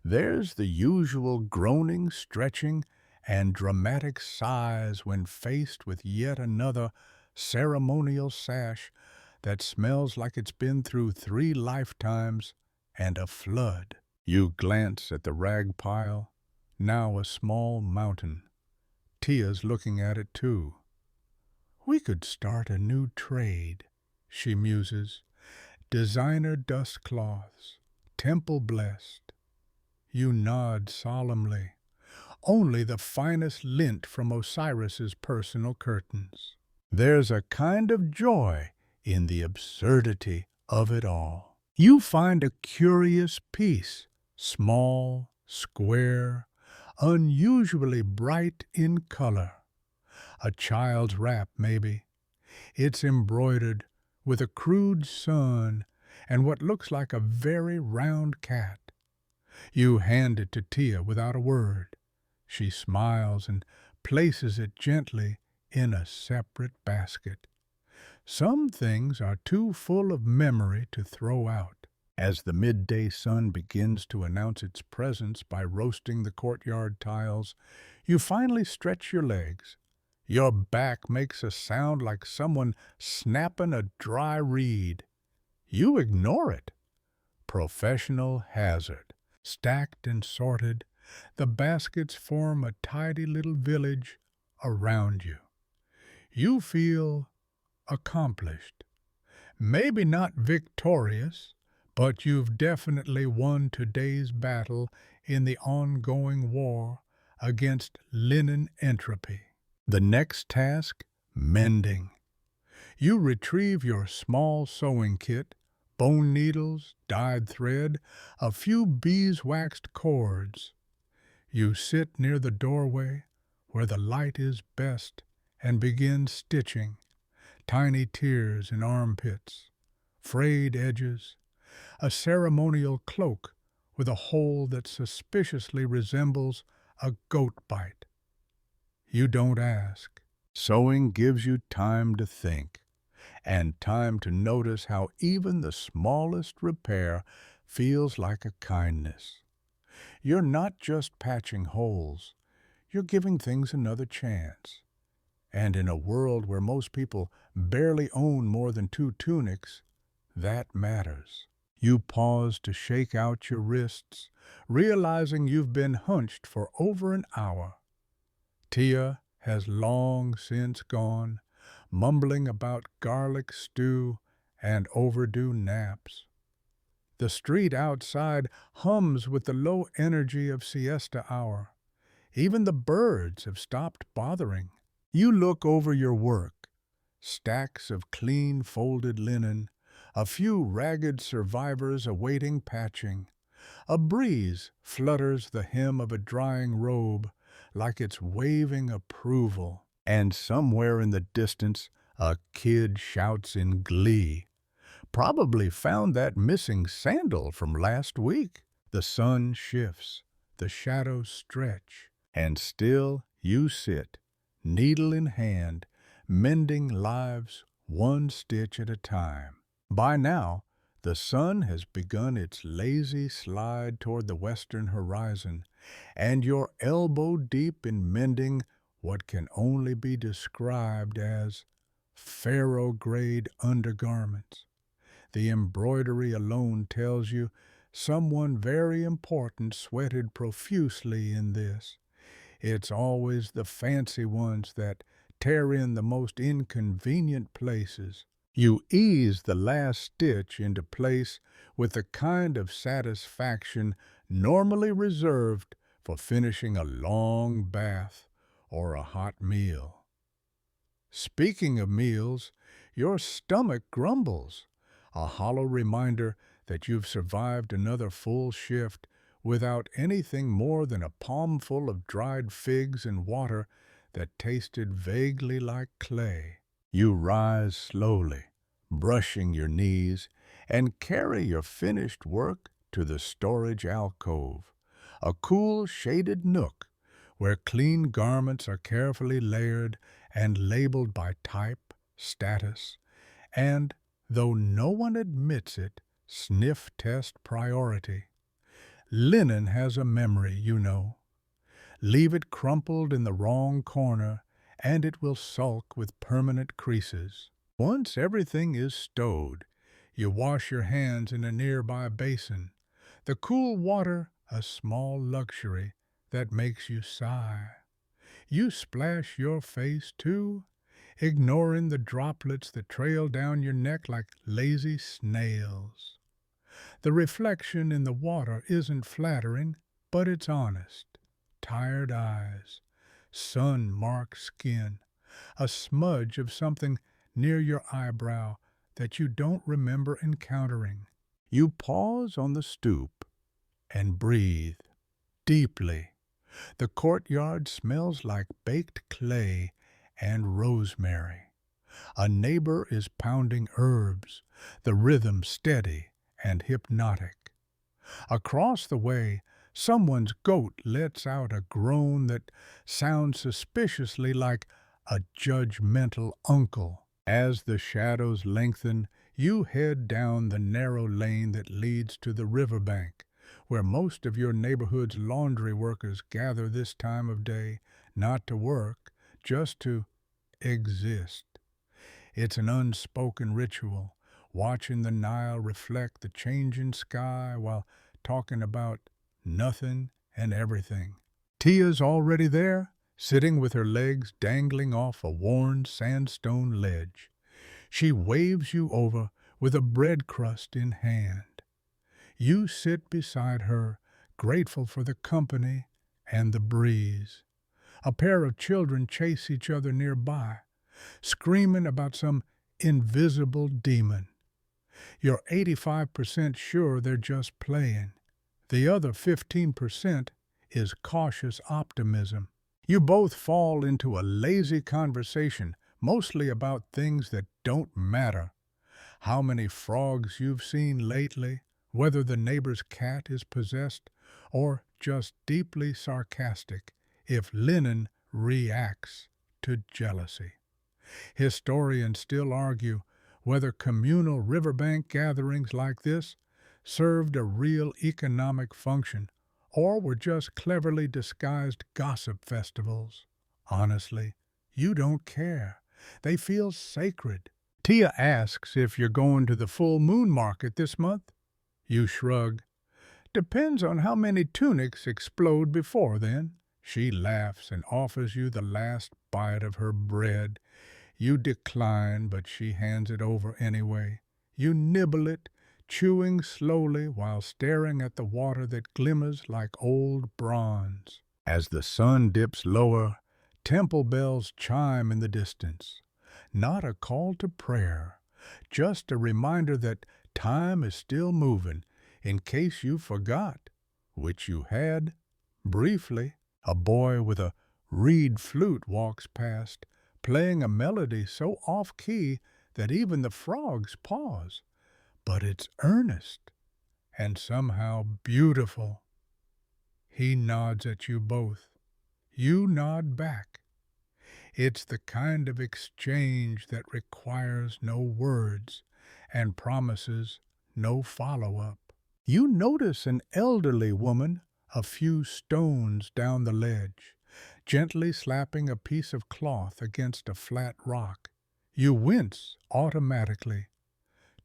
S2: There's the usual groaning, stretching, and dramatic sighs when faced with yet another ceremonial sash that smells like it's been through 3 lifetimes and a flood. You glance at the rag pile, now a small mountain. Tia's looking at it too. "We could start a new trade," she muses. "Designer dust cloths, temple blessed." You nod solemnly. Only the finest lint from Osiris's personal curtains. There's a kind of joy in the absurdity of it all. You find a curious piece, small, square, unusually bright in color. A child's wrap, maybe. It's embroidered with a crude sun and what looks like a very round cat. You hand it to Tia without a word. She smiles and places it gently in a separate basket. Some things are too full of memory to throw out. As the midday sun begins to announce its presence by roasting the courtyard tiles, you finally stretch your legs. Your back makes a sound like someone snapping a dry reed. You ignore it. Professional hazard. Stacked and sorted, the baskets form a tidy little village around you. You feel accomplished. Maybe not victorious, but you've definitely won today's battle in the ongoing war against linen entropy. The next task, mending. You retrieve your small sewing kit, bone needles, dyed thread, a few beeswaxed cords. You sit near the doorway where the light is best and begin stitching. Tiny tears in armpits, frayed edges, a ceremonial cloak with a hole that suspiciously resembles a goat bite. You don't ask. Sewing gives you time to think, and time to notice how even the smallest repair feels like a kindness. You're not just patching holes, you're giving things another chance. And in a world where most people barely own more than 2 tunics, that matters. You pause to shake out your wrists, realizing you've been hunched for over an hour. Tia has long since gone, mumbling about garlic stew and overdue naps. The street outside hums with the low energy of siesta hour. Even the birds have stopped bothering. You look over your work. Stacks of clean folded linen, a few ragged survivors awaiting patching. A breeze flutters the hem of a drying robe like it's waving approval. And somewhere in the distance, a kid shouts in glee. Probably found that missing sandal from last week. The sun shifts, the shadows stretch, and still you sit, needle in hand, mending lives one stitch at a time. By now, the sun has begun its lazy slide toward the western horizon, and you're elbow deep in mending
S1: what can only be described as pharaoh-grade undergarments. The embroidery alone tells you someone very important sweated profusely in this. It's always the fancy ones that tear in the most inconvenient places. You ease the last stitch into place with the kind of satisfaction normally reserved for finishing a long bath or a hot meal. Speaking of meals, your stomach grumbles, a hollow reminder that you've survived another full shift without anything more than a palmful of dried figs and water that tasted vaguely like clay. You rise slowly, brushing your knees, and carry your finished work to the storage alcove, a cool, shaded nook where clean garments are carefully layered and labeled by type, status, and, though no one admits it, sniff test priority. Linen has a memory, you know. Leave it crumpled in the wrong corner, and it will sulk with permanent creases. Once everything is stowed, you wash your hands in a nearby basin, the cool water a small luxury that makes you sigh. You splash your face, too, ignoring the droplets that trail down your neck like lazy snails. The reflection in the water isn't flattering, but it's honest. Tired eyes, sun-marked skin, a smudge of something near your eyebrow that you don't remember encountering. You pause on the stoop and breathe deeply. The courtyard smells like baked clay and rosemary. A neighbor is pounding herbs, the rhythm steady and hypnotic. Across the way, someone's goat lets out a groan that sounds suspiciously like a judgmental uncle. As the shadows lengthen, you head down the narrow lane that leads to the riverbank, where most of your neighborhood's laundry workers gather this time of day, not to work, just to exist. It's an unspoken ritual, watching the Nile reflect the changing sky while talking about nothing and everything. Tia's already there, sitting with her legs dangling off a worn sandstone ledge. She waves you over with a bread crust in hand. You sit beside her, grateful for the company and the breeze. A pair of children chase each other nearby, screaming about some invisible demon. You're 85% sure they're just playing. The other 15% is cautious optimism. You both fall into a lazy conversation, mostly about things that don't matter. How many frogs you've seen lately, whether the neighbor's cat is possessed, or just deeply sarcastic if linen reacts to jealousy. Historians still argue whether communal riverbank gatherings like this served a real economic function or were just cleverly disguised gossip festivals. Honestly, you don't care. They feel sacred. Tia asks if you're going to the full moon market this month. You shrug. Depends on how many tunics explode before then. She laughs and offers you the last bite of her bread. You decline, but she hands it over anyway. You nibble it, chewing slowly while staring at the water that glimmers like old bronze. As the sun dips lower, temple bells chime in the distance. Not a call to prayer, just a reminder that time is still moving, in case you forgot, which you had, briefly. A boy with a reed flute walks past, playing a melody so off-key that even the frogs pause. But it's earnest and somehow beautiful. He nods at you both. You nod back. It's the kind of exchange that requires no words and promises no follow-up. You notice an elderly woman a few stones down the ledge, gently slapping a piece of cloth against a flat rock. You wince automatically.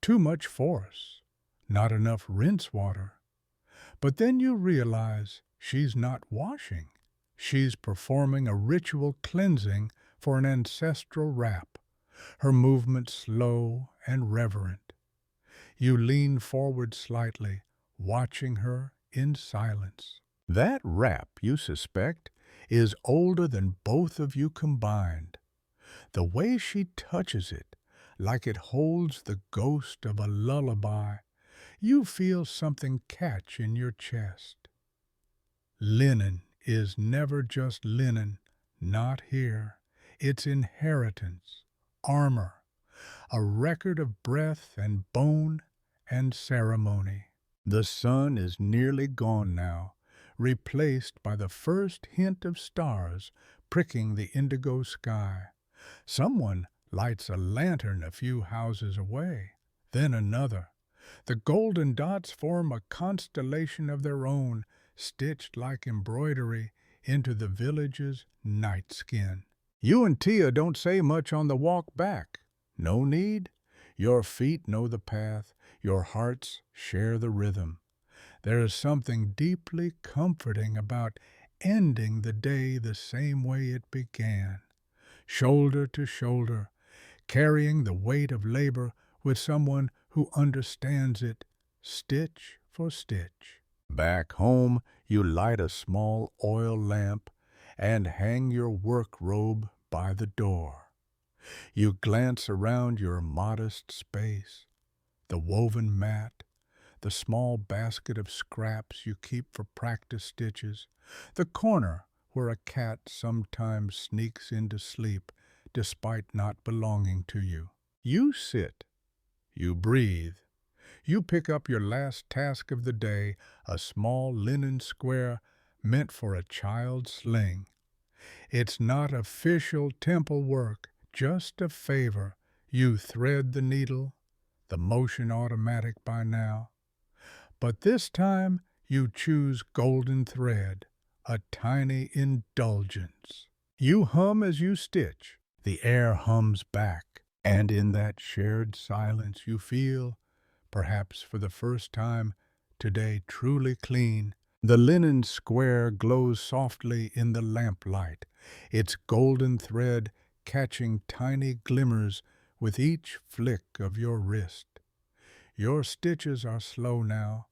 S1: Too much force, not enough rinse water. But then you realize she's not washing. She's performing a ritual cleansing for an ancestral rap, her movement slow and reverent. You lean forward slightly, watching her in silence. That rap, you suspect, is older than both of you combined. The way she touches it, like it holds the ghost of a lullaby, you feel something catch in your chest. Linen is never just linen, not here. It's inheritance, armor, a record of breath and bone and ceremony. The sun is nearly gone now, replaced by the first hint of stars pricking the indigo sky. Someone lights a lantern a few houses away, then another. The golden dots form a constellation of their own, stitched like embroidery into the village's night skin. You and Tia don't say much on the walk back. No need. Your feet know the path, your hearts share the rhythm. There is something deeply comforting about ending the day the same way it began, shoulder to shoulder, carrying the weight of labor with someone who understands it, stitch for stitch. Back home, you light a small oil lamp and hang your work robe by the door. You glance around your modest space, the woven mat, the small basket of scraps you keep for practice stitches, the corner where a cat sometimes sneaks into sleep despite not belonging to you. You sit, you breathe, you pick up your last task of the day, a small linen square meant for a child's sling. It's not official temple work, just a favor. You thread the needle, the motion automatic by now. But this time you choose golden thread, a tiny indulgence. You hum as you stitch, the air hums back, and in that shared silence you feel, perhaps for the first time today truly clean. The linen square glows softly in the lamplight, its golden thread catching tiny glimmers with each flick of your wrist. Your stitches are slow now,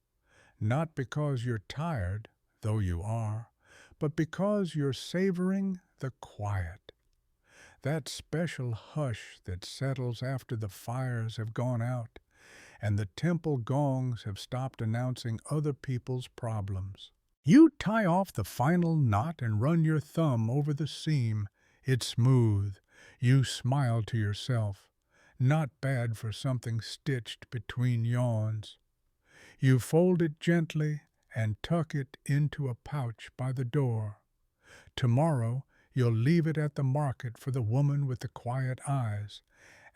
S1: not because you're tired, though you are, but because you're savoring the quiet. That special hush that settles after the fires have gone out and the temple gongs have stopped announcing other people's problems. You tie off the final knot and run your thumb over the seam. It's smooth. You smile to yourself. Not bad for something stitched between yawns. You fold it gently and tuck it into a pouch by the door. Tomorrow you'll leave it at the market for the woman with the quiet eyes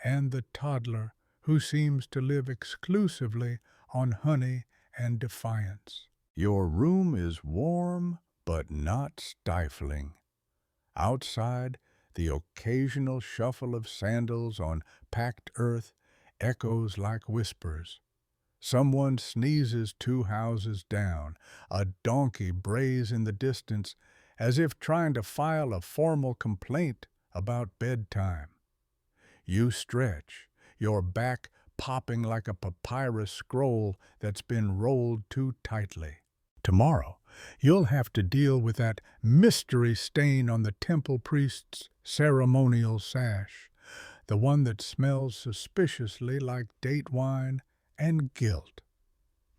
S1: and the toddler who seems to live exclusively on honey and defiance. Your room is warm but not stifling. Outside, the occasional shuffle of sandals on packed earth echoes like whispers. Someone sneezes 2 houses down. A donkey brays in the distance as if trying to file a formal complaint about bedtime. You stretch, your back popping like a papyrus scroll that's been rolled too tightly. Tomorrow, you'll have to deal with that mystery stain on the temple priest's ceremonial sash, the one that smells suspiciously like date wine and guilt.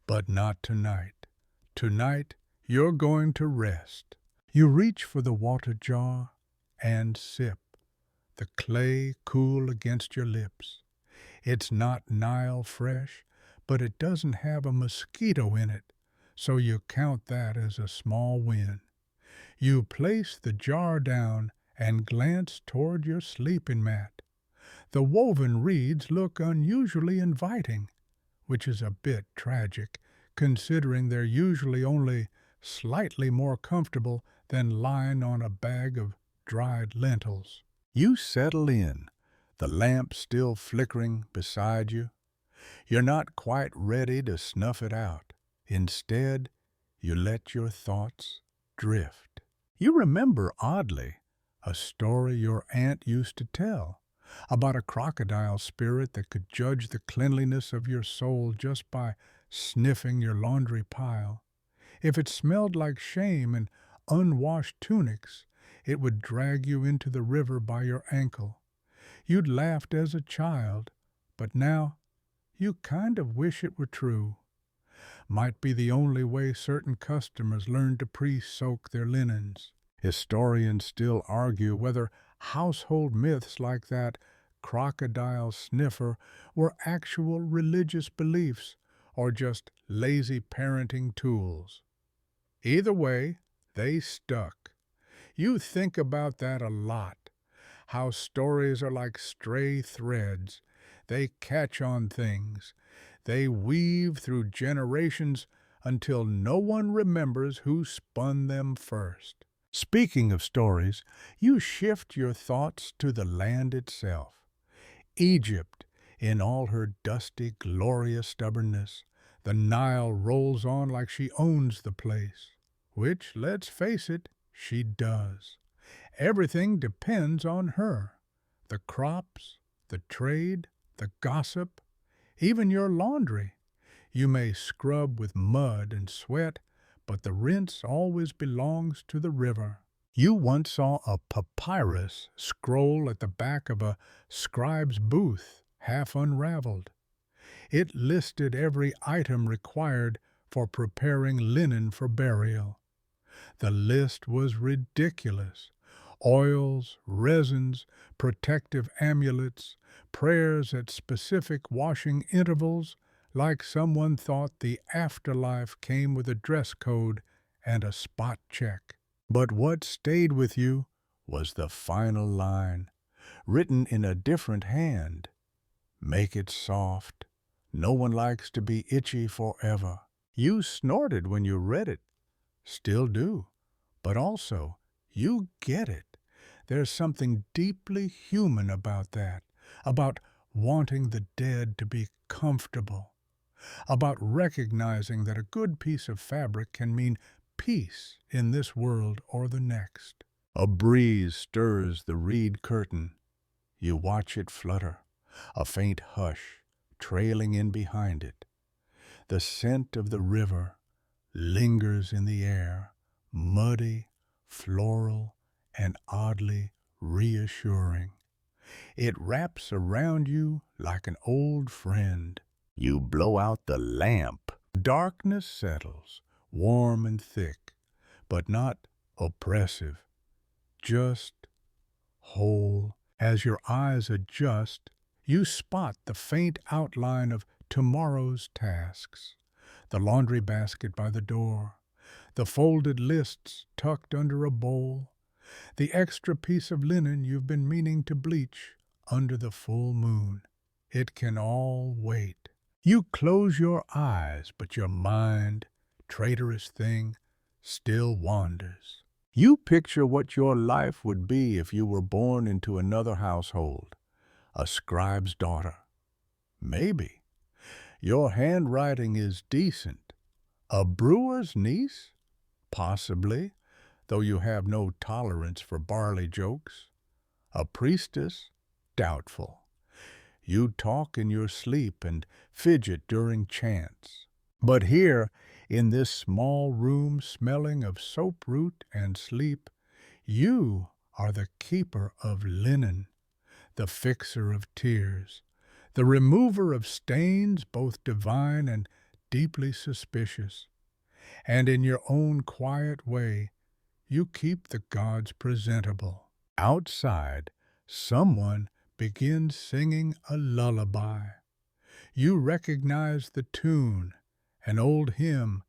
S1: But not tonight. Tonight, you're going to rest. You reach for the water jar and sip, the clay cool against your lips. It's not Nile fresh, but it doesn't have a mosquito in it, so you count that as a small win. You place the jar down and glance toward your sleeping mat. The woven reeds look unusually inviting, which is a bit tragic, considering they're usually only slightly more comfortable than lying on a bag of dried lentils.
S2: You settle in, the lamp still flickering beside you. You're not quite ready to snuff it out. Instead, you let your thoughts drift. You remember, oddly, a story your aunt used to tell about a crocodile spirit that could judge the cleanliness of your soul just by sniffing your laundry pile. If it smelled like shame and unwashed tunics, it would drag you into the river by your ankle. You'd laughed as a child, but now you kind of wish it were true. Might be the only way certain customers learn to pre-soak their linens. Historians still argue whether household myths like that crocodile sniffer were actual religious beliefs or just lazy parenting tools. Either way, they stuck. You think about that a lot, how stories are like stray threads. They catch on things. They weave through generations until no one remembers who spun them first. Speaking of stories, you shift your thoughts to the land itself. Egypt, in all her dusty, glorious stubbornness, the Nile rolls on like she owns the place. Which, let's face it, she does. Everything depends on her. The crops, the trade, the gossip, even your laundry. You may scrub with mud and sweat, but the rinse always belongs to the river. You once saw a papyrus scroll at the back of a scribe's booth, half unraveled. It listed every item required for preparing linen for burial. The list was ridiculous. Oils, resins, protective amulets, prayers at specific washing intervals, like someone thought the afterlife came with a dress code and a spot check. But what stayed with you was the final line, written in a different hand. Make it soft. No one likes to be itchy forever. You snorted when you read it. Still do. But also, you get it. There's something deeply human about that, about wanting the dead to be comfortable, about recognizing that a good piece of fabric can mean peace in this world or the next. A breeze stirs the reed curtain. You watch it flutter, a faint hush trailing in behind it. The scent of the river lingers in the air, muddy, floral, and oddly reassuring. It wraps around you like an old friend. You blow out the lamp. Darkness settles, warm and thick, but not oppressive, just whole. As your eyes adjust, you spot the faint outline of tomorrow's tasks. The laundry basket by the door, the folded lists tucked under a bowl, the extra piece of linen you've been meaning to bleach under the full moon. It can all wait. You close your eyes, but your mind, traitorous thing, still wanders. You picture what your life would be if you were born into another household, a scribe's daughter. Maybe. Your handwriting is decent. A brewer's niece? Possibly, though you have no tolerance for barley jokes. A priestess? Doubtful. You talk in your sleep and fidget during chants. But here, in this small room smelling of soap root and sleep, you are the keeper of linen, the fixer of tears, the remover of stains both divine and deeply suspicious. And in your own quiet way, you keep the gods presentable. Outside, someone begins singing a lullaby. You recognize the tune, an old hymn,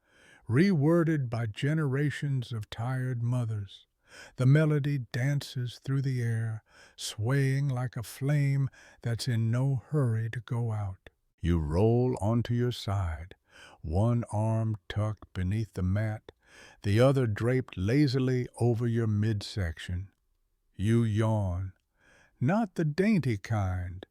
S2: reworded by generations of tired mothers. The melody dances through the air, swaying like a flame that's in no hurry to go out. You roll onto your side, one arm tucked beneath the mat,
S1: the other draped lazily over your midsection. You yawn, not the dainty kind,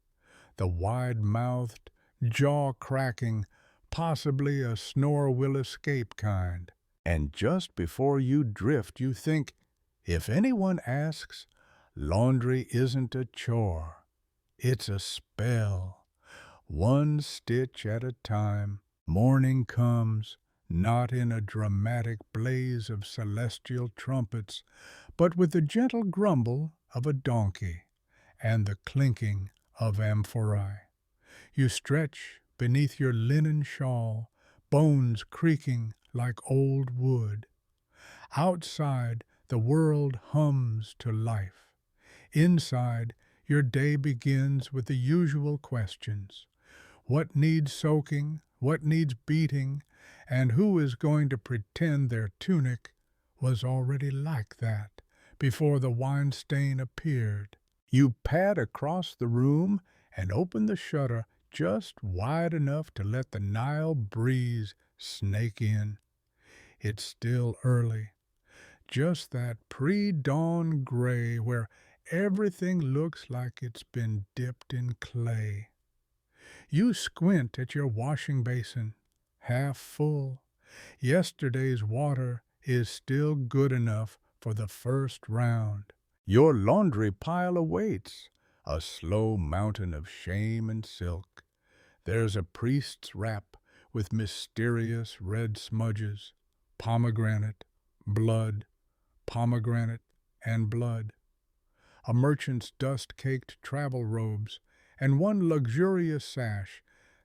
S1: the wide-mouthed, jaw-cracking, possibly a snore-will-escape kind. And just before you drift, you think, if anyone asks, laundry isn't a chore. It's a spell. One stitch at a time, morning comes, not in a dramatic blaze of celestial trumpets, but with the gentle grumble of a donkey and the clinking of amphorae. You stretch beneath your linen shawl, bones creaking like old wood. Outside, the world hums to life. Inside, your day begins with the usual questions. What needs soaking? What needs beating? And who is going to pretend their tunic was already like that before the wine stain appeared? You pad across the room and open the shutter just wide enough to let the Nile breeze snake in. It's still early, just that pre-dawn gray where everything looks like it's been dipped in clay. You squint at your washing basin, half full. Yesterday's water is still good enough for the first round. Your laundry pile awaits, a slow mountain of shame and silk. There's a priest's wrap with mysterious red smudges, pomegranate, blood, pomegranate, and blood. A merchant's dust-caked travel robes, and one luxurious sash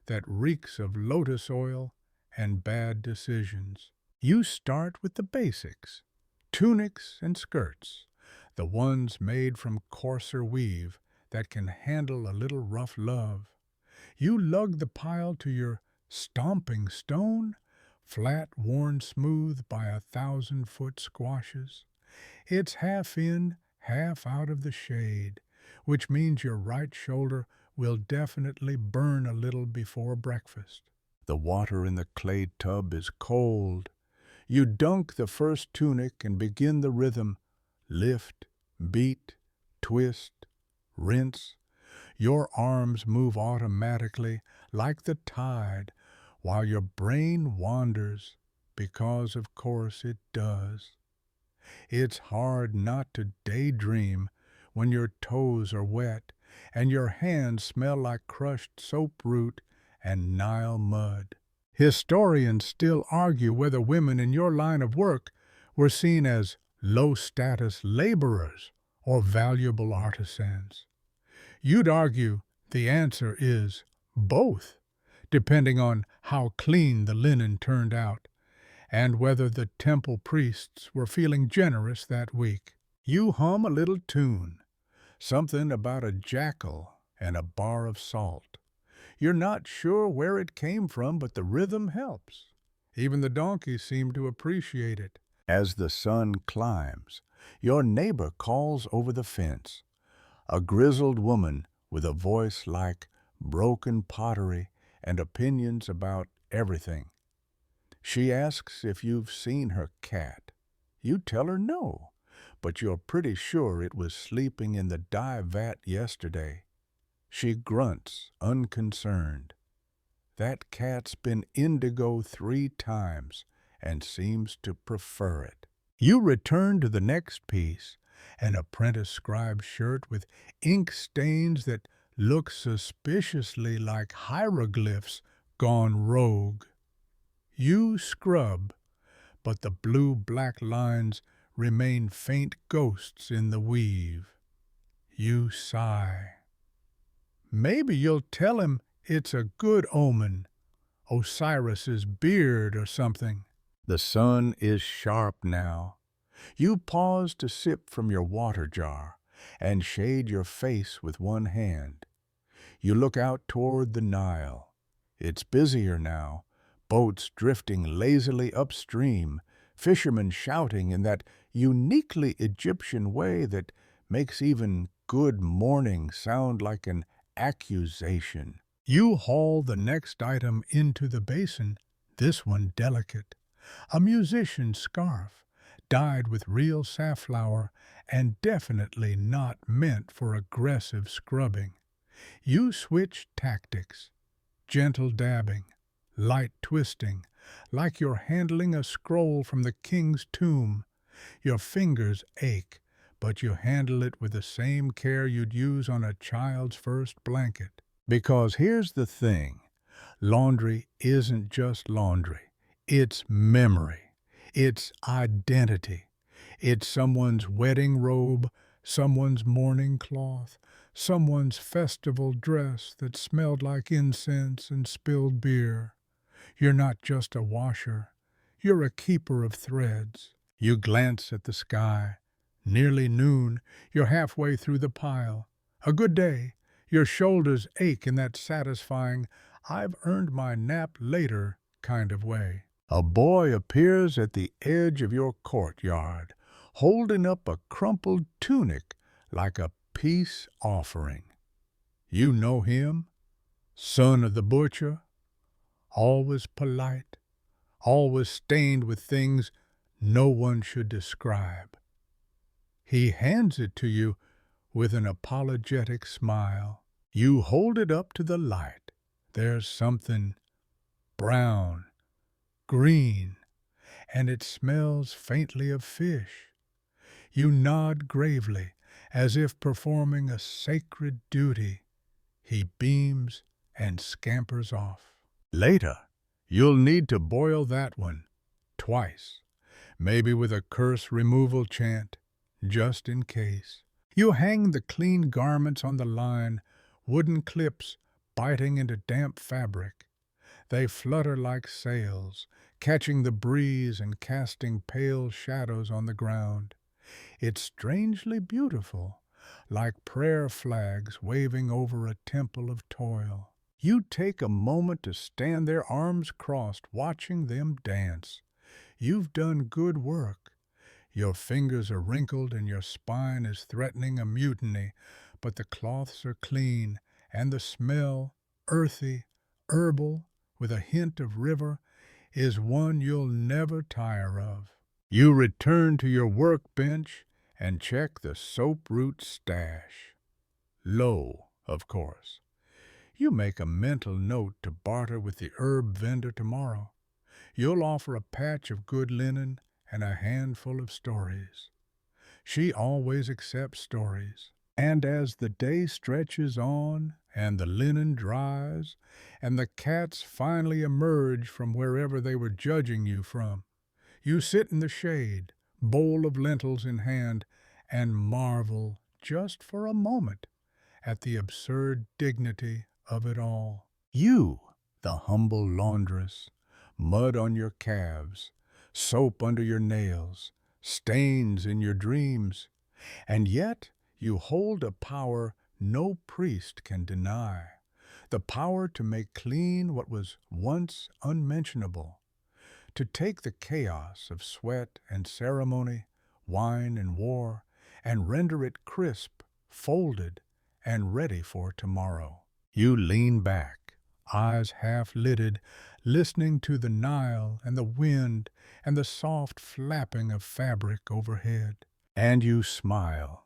S1: that reeks of lotus oil and bad decisions. You start with the basics, tunics and skirts, the ones made from coarser weave that can handle a little rough love. You lug the pile to your stomping stone, flat worn smooth by 1,000-foot squashes. It's half in, half out of the shade, which means your right shoulder will definitely burn a little before breakfast. The water in the clay tub is cold. You dunk the first tunic and begin the rhythm. Lift, beat, twist, rinse. Your arms move automatically like the tide, while your brain wanders, because of course it does. It's hard not to daydream when your toes are wet and your hands smell like crushed soap root and Nile mud. Historians still argue whether women in your line of work were seen as low-status laborers or valuable artisans. You'd argue the answer is both, depending on how clean the linen turned out and whether the temple priests were feeling generous that week. You hum a little tune, something about a jackal and a bar of salt. You're not sure where it came from, but the rhythm helps. Even the donkeys seem to appreciate it. As the sun climbs, your neighbor calls over the fence. A grizzled woman with a voice like broken pottery and opinions about everything. She asks if you've seen her cat. You tell her no, but you're pretty sure it was sleeping in the dye vat yesterday. She grunts, unconcerned. That cat's been indigo 3 times and seems to prefer it. You return to the next piece, an apprentice scribe shirt with ink stains that look suspiciously like hieroglyphs gone rogue. You scrub, but the blue-black lines remain faint ghosts in the weave. You sigh. Maybe you'll tell him it's a good omen, Osiris's beard or something. The sun is sharp now. You pause to sip from your water jar and shade your face with one hand. You look out toward the Nile. It's busier now, boats drifting lazily upstream, fishermen shouting in that uniquely Egyptian way that makes even good morning sound like an accusation. You haul the next item into the basin, this one delicate, A musician's scarf, dyed with real safflower and definitely not meant for aggressive scrubbing. You switch tactics, gentle dabbing, light twisting, like you're handling a scroll from the king's tomb. Your fingers ache, but you handle it with the same care you'd use on a child's first blanket. Because here's the thing, laundry isn't just laundry. It's memory. It's identity. It's someone's wedding robe, someone's mourning cloth, someone's festival dress that smelled like incense and spilled beer. You're not just a washer. You're a keeper of threads. You glance at the sky. Nearly noon. You're halfway through the pile. A good day. Your shoulders ache in that satisfying, I've earned my nap later kind of way. A boy appears at the edge of your courtyard, holding up a crumpled tunic like a peace offering. You know him, son of the butcher, always polite, always stained with things no one should describe. He hands it to you with an apologetic smile. You hold it up to the light. There's something brown, green, and it smells faintly of fish. You nod gravely, as if performing a sacred duty. He beams and scampers off. Later, you'll need to boil that one, twice, maybe with a curse removal chant, just in case. You hang the clean garments on the line, wooden clips biting into damp fabric. They flutter like sails, catching the breeze and casting pale shadows on the ground. It's strangely beautiful, like prayer flags waving over a temple of toil. You take a moment to stand there arms crossed, watching them dance. You've done good work. Your fingers are wrinkled and your spine is threatening a mutiny, but the cloths are clean, and the smell, earthy, herbal, with a hint of river, is one you'll never tire of. You return to your workbench and check the soap root stash. Low, of course. You make a mental note to barter with the herb vendor tomorrow. You'll offer a patch of good linen and a handful of stories. She always accepts stories. And as the day stretches on, and the linen dries, and the cats finally emerge from wherever they were judging you from, you sit in the shade, bowl of lentils in hand, and marvel, just for a moment, at the absurd dignity of it all. You, the humble laundress, mud on your calves, soap under your nails, stains in your dreams, and yet you hold a power no priest can deny, the power to make clean what was once unmentionable, to take the chaos of sweat and ceremony, wine and war, and render it crisp, folded, and ready for tomorrow. You lean back, eyes half-lidded, listening to the Nile and the wind and the soft flapping of fabric overhead. And you smile,